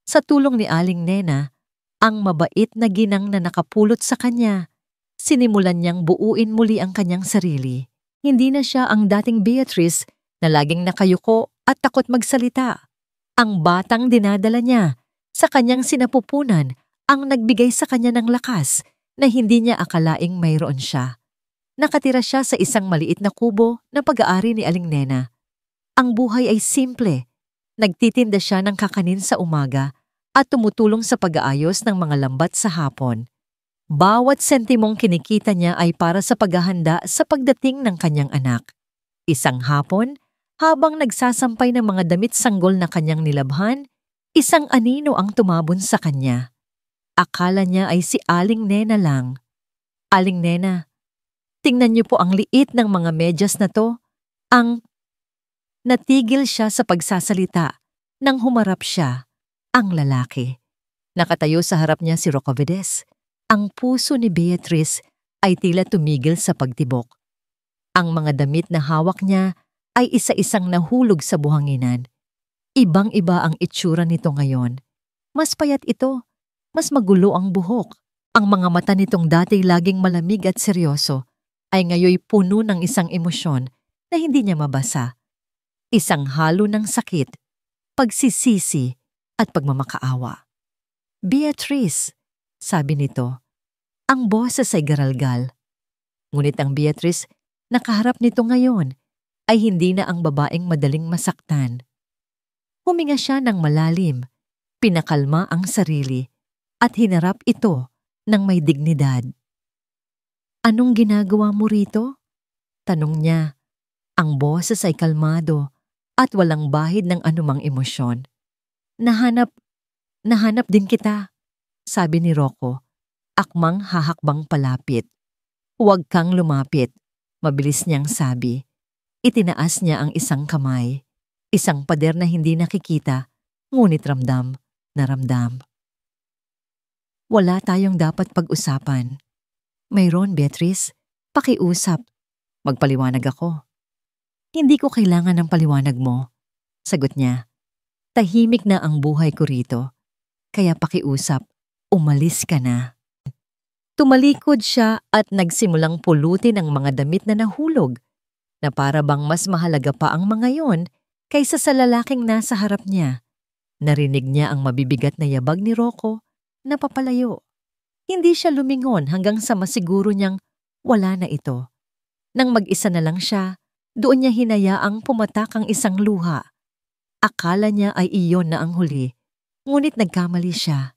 sa tulong ni Aling Nena, ang mabait na ginang na nakapulot sa kanya, sinimulan niyang buuin muli ang kanyang sarili. Hindi na siya ang dating Beatrice na laging nakayuko at takot magsalita. Ang batang dinadala niya sa kanyang sinapupunan ang nagbigay sa kanya ng lakas na hindi niya akalaing mayroon siya. Nakatira siya sa isang maliit na kubo na pag-aari ni Aling Nena. Ang buhay ay simple. Nagtitinda siya ng kakanin sa umaga at tumutulong sa pag-aayos ng mga lambat sa hapon. Bawat sentimong kinikita niya ay para sa paghahanda sa pagdating ng kanyang anak. Isang hapon, habang nagsasampay ng mga damit sanggol na kanyang nilabhan, isang anino ang tumabon sa kanya. Akala niya ay si Aling Nena lang. Aling Nena, tingnan niyo po ang liit ng mga medyas na to. Natigil siya sa pagsasalita nang humarap siya, ang lalaki. Nakatayo sa harap niya si Rocco Vedes. Ang puso ni Beatrice ay tila tumigil sa pagtibok. Ang mga damit na hawak niya ay isa-isang nahulog sa buhanginan. Ibang-iba ang itsura nito ngayon. Mas payat ito, mas magulo ang buhok. Ang mga mata nitong dati laging malamig at seryoso ay ngayoy puno ng isang emosyon na hindi niya mabasa. Isang halo ng sakit, pagsisisi at pagmamakaawa. Beatrice, sabi nito. Ang boses ay garalgal. Ngunit ang Beatrice na kaharap nito ngayon ay hindi na ang babaeng madaling masaktan. Huminga siya ng malalim, pinakalma ang sarili at hinarap ito ng may dignidad. Anong ginagawa mo rito? Tanong niya. Ang boses ay kalmado at walang bahid ng anumang emosyon. Nahanap din kita, sabi ni Rocco. Akmang hahakbang palapit. Huwag kang lumapit, mabilis niyang sabi. Itinaas niya ang isang kamay, isang pader na hindi nakikita, ngunit ramdam na ramdam. Wala tayong dapat pag-usapan. Mayroon, Beatrice, pakiusap. Magpaliwanag ako. Hindi ko kailangan ng paliwanag mo, sagot niya. Tahimik na ang buhay ko rito, kaya pakiusap, umalis ka na. Tumalikod siya at nagsimulang pulutin ang mga damit na nahulog, na para bang mas mahalaga pa ang mga yon kaysa sa lalaking nasa harap niya. Narinig niya ang mabibigat na yabag ni Rocco na papalayo. Hindi siya lumingon hanggang sa masiguro niyang wala na ito. Nang mag-isa na lang siya, doon niya hinayaang pumatak ang isang luha. Akala niya ay iyon na ang huli, ngunit nagkamali siya.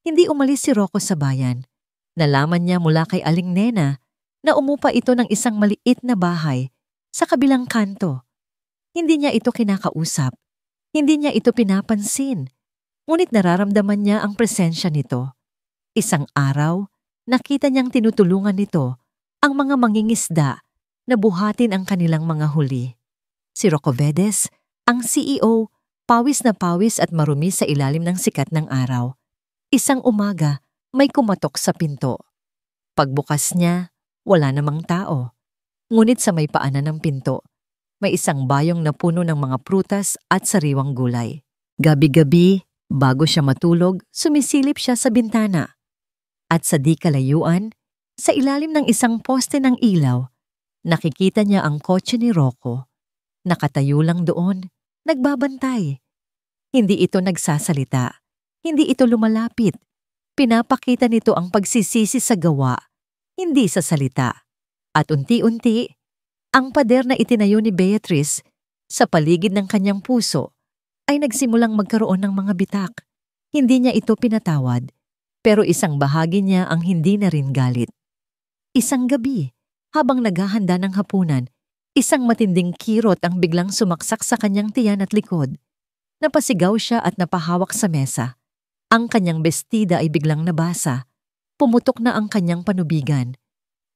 Hindi umalis si Rocco sa bayan. Nalaman niya mula kay Aling Nena na umupa ito ng isang maliit na bahay sa kabilang kanto. Hindi niya ito kinakausap. Hindi niya ito pinapansin. Ngunit nararamdaman niya ang presensya nito. Isang araw, nakita niyang tinutulungan nito ang mga mangingisda na buhatin ang kanilang mga huli. Si Rocco Vedes, ang CEO, pawis na pawis at marumi sa ilalim ng sikat ng araw. Isang umaga, may kumatok sa pinto. Pagbukas niya, wala namang tao. Ngunit sa may paanan ng pinto, may isang bayong na puno ng mga prutas at sariwang gulay. Gabi-gabi, bago siya matulog, sumisilip siya sa bintana. At sa di kalayuan, sa ilalim ng isang poste ng ilaw, nakikita niya ang kotse ni Rocco. Nakatayo lang doon, nagbabantay. Hindi ito nagsasalita, hindi ito lumalapit. Pinapakita nito ang pagsisisi sa gawa, hindi sa salita. At unti-unti, ang pader na itinayo ni Beatrice sa paligid ng kanyang puso ay nagsimulang magkaroon ng mga bitak. Hindi niya ito pinatawad, pero isang bahagi niya ang hindi na rin galit. Isang gabi, habang naghahanda ng hapunan, isang matinding kirot ang biglang sumaksak sa kanyang tiyan at likod. Napasigaw siya at napahawak sa mesa. Ang kanyang bestida ay biglang nabasa. Pumutok na ang kanyang panubigan.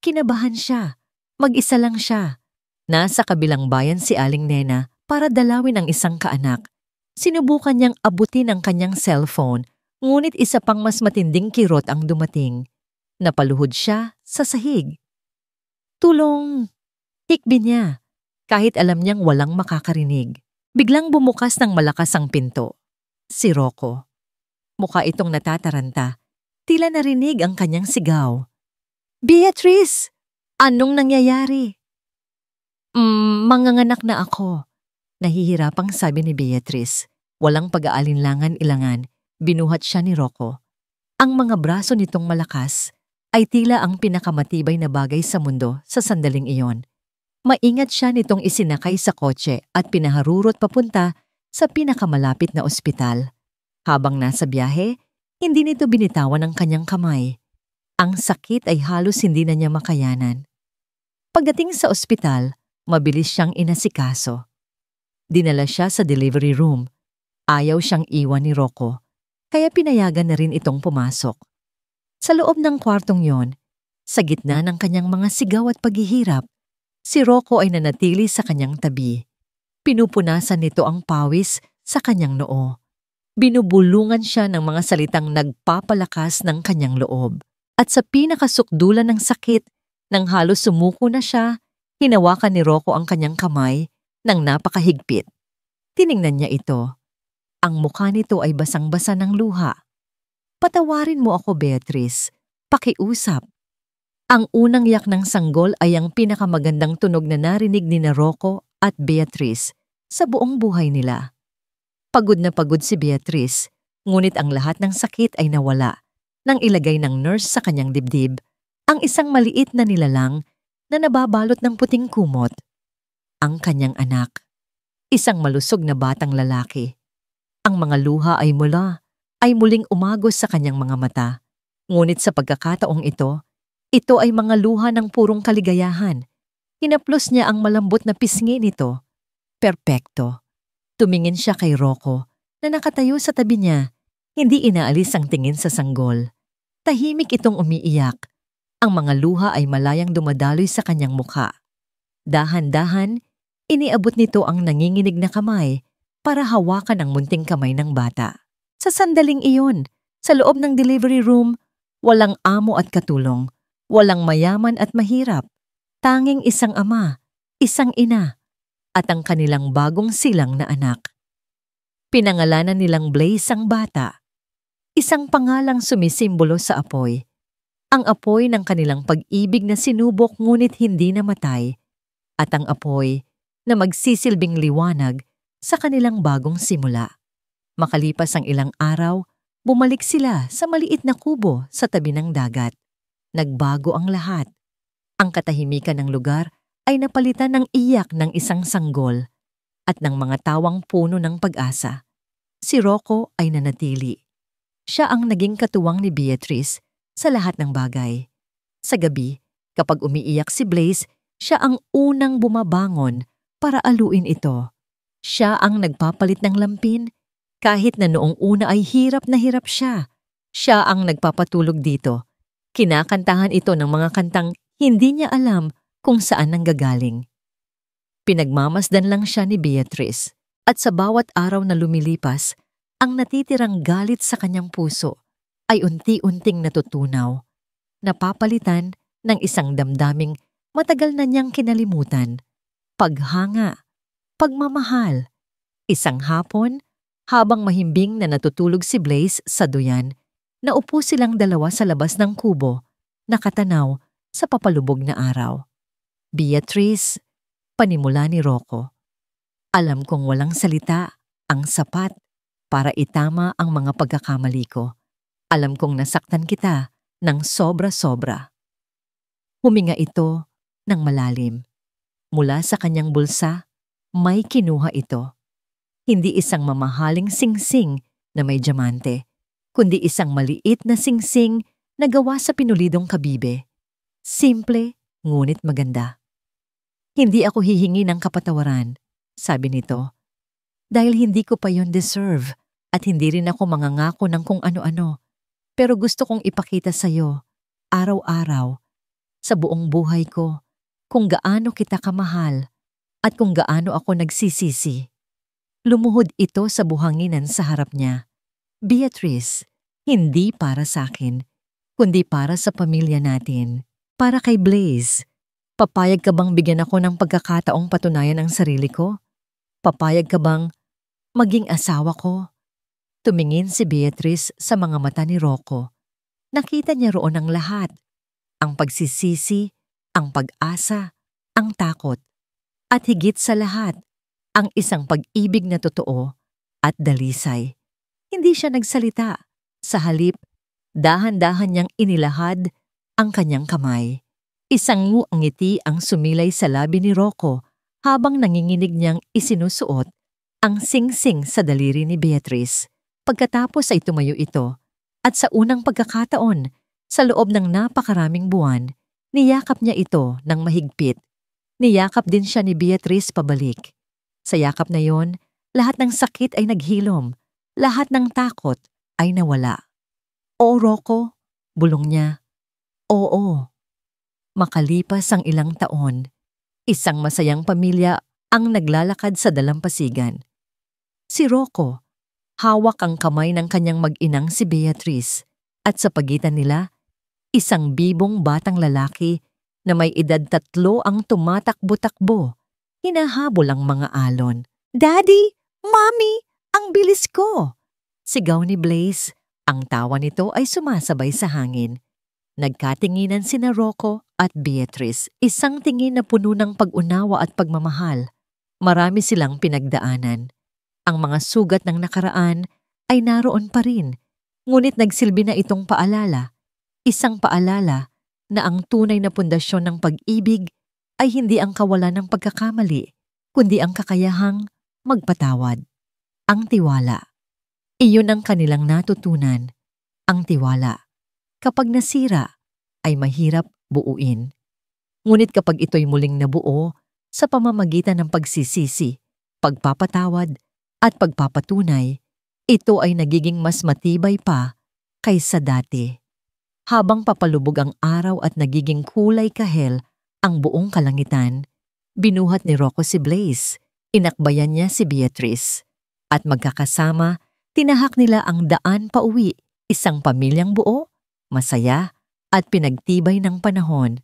Kinabahan siya. Mag-isa lang siya. Nasa kabilang bayan si Aling Nena para dalawin ang isang kaanak. Sinubukan niyang abutin ang kanyang cellphone, ngunit isa pang mas matinding kirot ang dumating. Napaluhod siya sa sahig. Tulong! Hikbi niya, kahit alam niyang walang makakarinig. Biglang bumukas ng malakas ang pinto. Si Rocco. Mukha itong natataranta. Tila narinig ang kanyang sigaw. Beatrice! Anong nangyayari? Manganganak na ako. Nahihirapang sabi ni Beatrice. Walang pag-aalinlangan ilangan, binuhat siya ni Rocco. Ang mga braso nitong malakas ay tila ang pinakamatibay na bagay sa mundo sa sandaling iyon. Maingat siya nitong isinakay sa kotse at pinaharurot papunta sa pinakamalapit na ospital. Habang nasa biyahe, hindi nito binitawan ang kanyang kamay. Ang sakit ay halos hindi na niya makayanan. Pagdating sa ospital, mabilis siyang inasikaso. Dinala siya sa delivery room. Ayaw siyang iwan ni Rocco, kaya pinayagan na rin itong pumasok. Sa loob ng kwartong yon, sa gitna ng kanyang mga sigaw at paghihirap, si Rocco ay nanatili sa kanyang tabi. Pinupunasan nito ang pawis sa kanyang noo. Binubulungan siya ng mga salitang nagpapalakas ng kanyang loob. At sa pinakasukdulan ng sakit, nang halos sumuko na siya, hinawakan ni Rocco ang kanyang kamay nang napakahigpit. Tiningnan niya ito. Ang mukha nito ay basang-basa ng luha. Patawarin mo ako, Beatrice. Pakiusap. Ang unang yak ng sanggol ay ang pinakamagandang tunog na narinig ni Rocco at Beatrice sa buong buhay nila. Pagod na pagod si Beatrice, ngunit ang lahat ng sakit ay nawala nang ilagay ng nurse sa kanyang dibdib ang isang maliit na nilalang na nababalot ng puting kumot. Ang kanyang anak, isang malusog na batang lalaki. Ang mga luha ay muling umagos sa kanyang mga mata. Ngunit sa pagkakataong ito ay mga luha ng purong kaligayahan. Hinaplos niya ang malambot na pisngi nito. Perpekto. Tumingin siya kay Rocco na nakatayo sa tabi niya. Hindi inaalis ang tingin sa sanggol. Tahimik itong umiiyak. Ang mga luha ay malayang dumadaloy sa kanyang mukha. Dahan-dahan, iniabot nito ang nanginginig na kamay para hawakan ang munting kamay ng bata. Sa sandaling iyon, sa loob ng delivery room, walang amo at katulong, walang mayaman at mahirap. Tanging isang ama, isang ina, at ang kanilang bagong silang na anak. Pinangalanan nilang Blaze ang bata. Isang pangalang sumisimbolo sa apoy. Ang apoy ng kanilang pag-ibig na sinubok ngunit hindi namatay. At ang apoy na magsisilbing liwanag sa kanilang bagong simula. Makalipas ang ilang araw, bumalik sila sa maliit na kubo sa tabi ng dagat. Nagbago ang lahat. Ang katahimikan ng lugar ay napalitan ng iyak ng isang sanggol at ng mga tawang puno ng pag-asa. Si Rocco ay nanatili. Siya ang naging katuwang ni Beatrice sa lahat ng bagay. Sa gabi, kapag umiiyak si Blaze, siya ang unang bumabangon para aluin ito. Siya ang nagpapalit ng lampin kahit na noong una ay hirap na hirap siya. Siya ang nagpapatulog dito. Kinakantahan ito ng mga kantang hindi niya alam kung saan nanggagaling. Pinagmamasdan lang siya ni Beatrice at sa bawat araw na lumilipas, ang natitirang galit sa kanyang puso ay unti-unting natutunaw, napapalitan ng isang damdaming matagal na niyang kinalimutan, paghanga, pagmamahal. Isang hapon, habang mahimbing na natutulog si Blaze sa duyan, naupo silang dalawa sa labas ng kubo, nakatanaw sa papalubog na araw. Beatrice, panimula ni Rocco. Alam kong walang salita ang sapat para itama ang mga pagkakamali ko. Alam kong nasaktan kita ng sobra-sobra. Huminga ito ng malalim. Mula sa kanyang bulsa, may kinuha ito. Hindi isang mamahaling singsing na may diamante, kundi isang maliit na singsing na gawa sa pinulidong kabibe. Simple, ngunit maganda. Hindi ako hihingi ng kapatawaran, sabi nito, dahil hindi ko pa yon deserve at hindi rin ako mangangako ng kung ano-ano. Pero gusto kong ipakita sa'yo, araw-araw, sa buong buhay ko, kung gaano kita kamahal at kung gaano ako nagsisisi. Lumuhod ito sa buhanginan sa harap niya. Beatrice, hindi para sa akin, kundi para sa pamilya natin, para kay Blaze. Papayag ka bang bigyan ako ng pagkakataong patunayan ang sarili ko? Papayag ka bang maging asawa ko? Tumingin si Beatrice sa mga mata ni Rocco. Nakita niya roon ang lahat. Ang pagsisisi, ang pag-asa, ang takot. At higit sa lahat, ang isang pag-ibig na totoo at dalisay. Hindi siya nagsalita. Sa halip, dahan-dahan niyang inilahad ang kanyang kamay. Isang ngiti ang sumilay sa labi ni Rocco habang nanginginig niyang isinusuot ang singsing sa daliri ni Beatrice. Pagkatapos ay tumayo ito at sa unang pagkakataon, sa loob ng napakaraming buwan, niyakap niya ito ng mahigpit. Niyakap din siya ni Beatrice pabalik. Sa yakap na yon, lahat ng sakit ay naghilom, lahat ng takot ay nawala. "Oo, Rocco," bulong niya. "Oo." Makalipas ang ilang taon, isang masayang pamilya ang naglalakad sa dalampasigan. Si Rocco, hawak ang kamay ng kanyang mag-inang si Beatrice at sa pagitan nila, isang bibong batang lalaki na may edad 3 ang tumatakbo-takbo, hinahabol ang mga alon. "Daddy! Mommy! Ang bilis ko!" Sigaw ni Blaze. Ang tawa nito ay sumasabay sa hangin. Nagkatinginan sina Rocco at Beatrice, isang tingin na puno ng pag-unawa at pagmamahal. Marami silang pinagdaanan. Ang mga sugat ng nakaraan ay naroon pa rin, ngunit nagsilbi na itong paalala. Isang paalala na ang tunay na pundasyon ng pag-ibig ay hindi ang kawalan ng pagkakamali, kundi ang kakayahang magpatawad. Ang tiwala. Iyon ang kanilang natutunan. Ang tiwala. Kapag nasira, ay mahirap buuin. Ngunit kapag ito'y muling nabuo sa pamamagitan ng pagsisisi, pagpapatawad, at pagpapatunay, ito ay nagiging mas matibay pa kaysa dati. Habang papalubog ang araw at nagiging kulay kahel ang buong kalangitan, binuhat ni Rocco si Blaze, inakbayan niya si Beatrice, at magkakasama, tinahak nila ang daan pauwi, isang pamilyang buo, masaya, at pinagtibay ng panahon.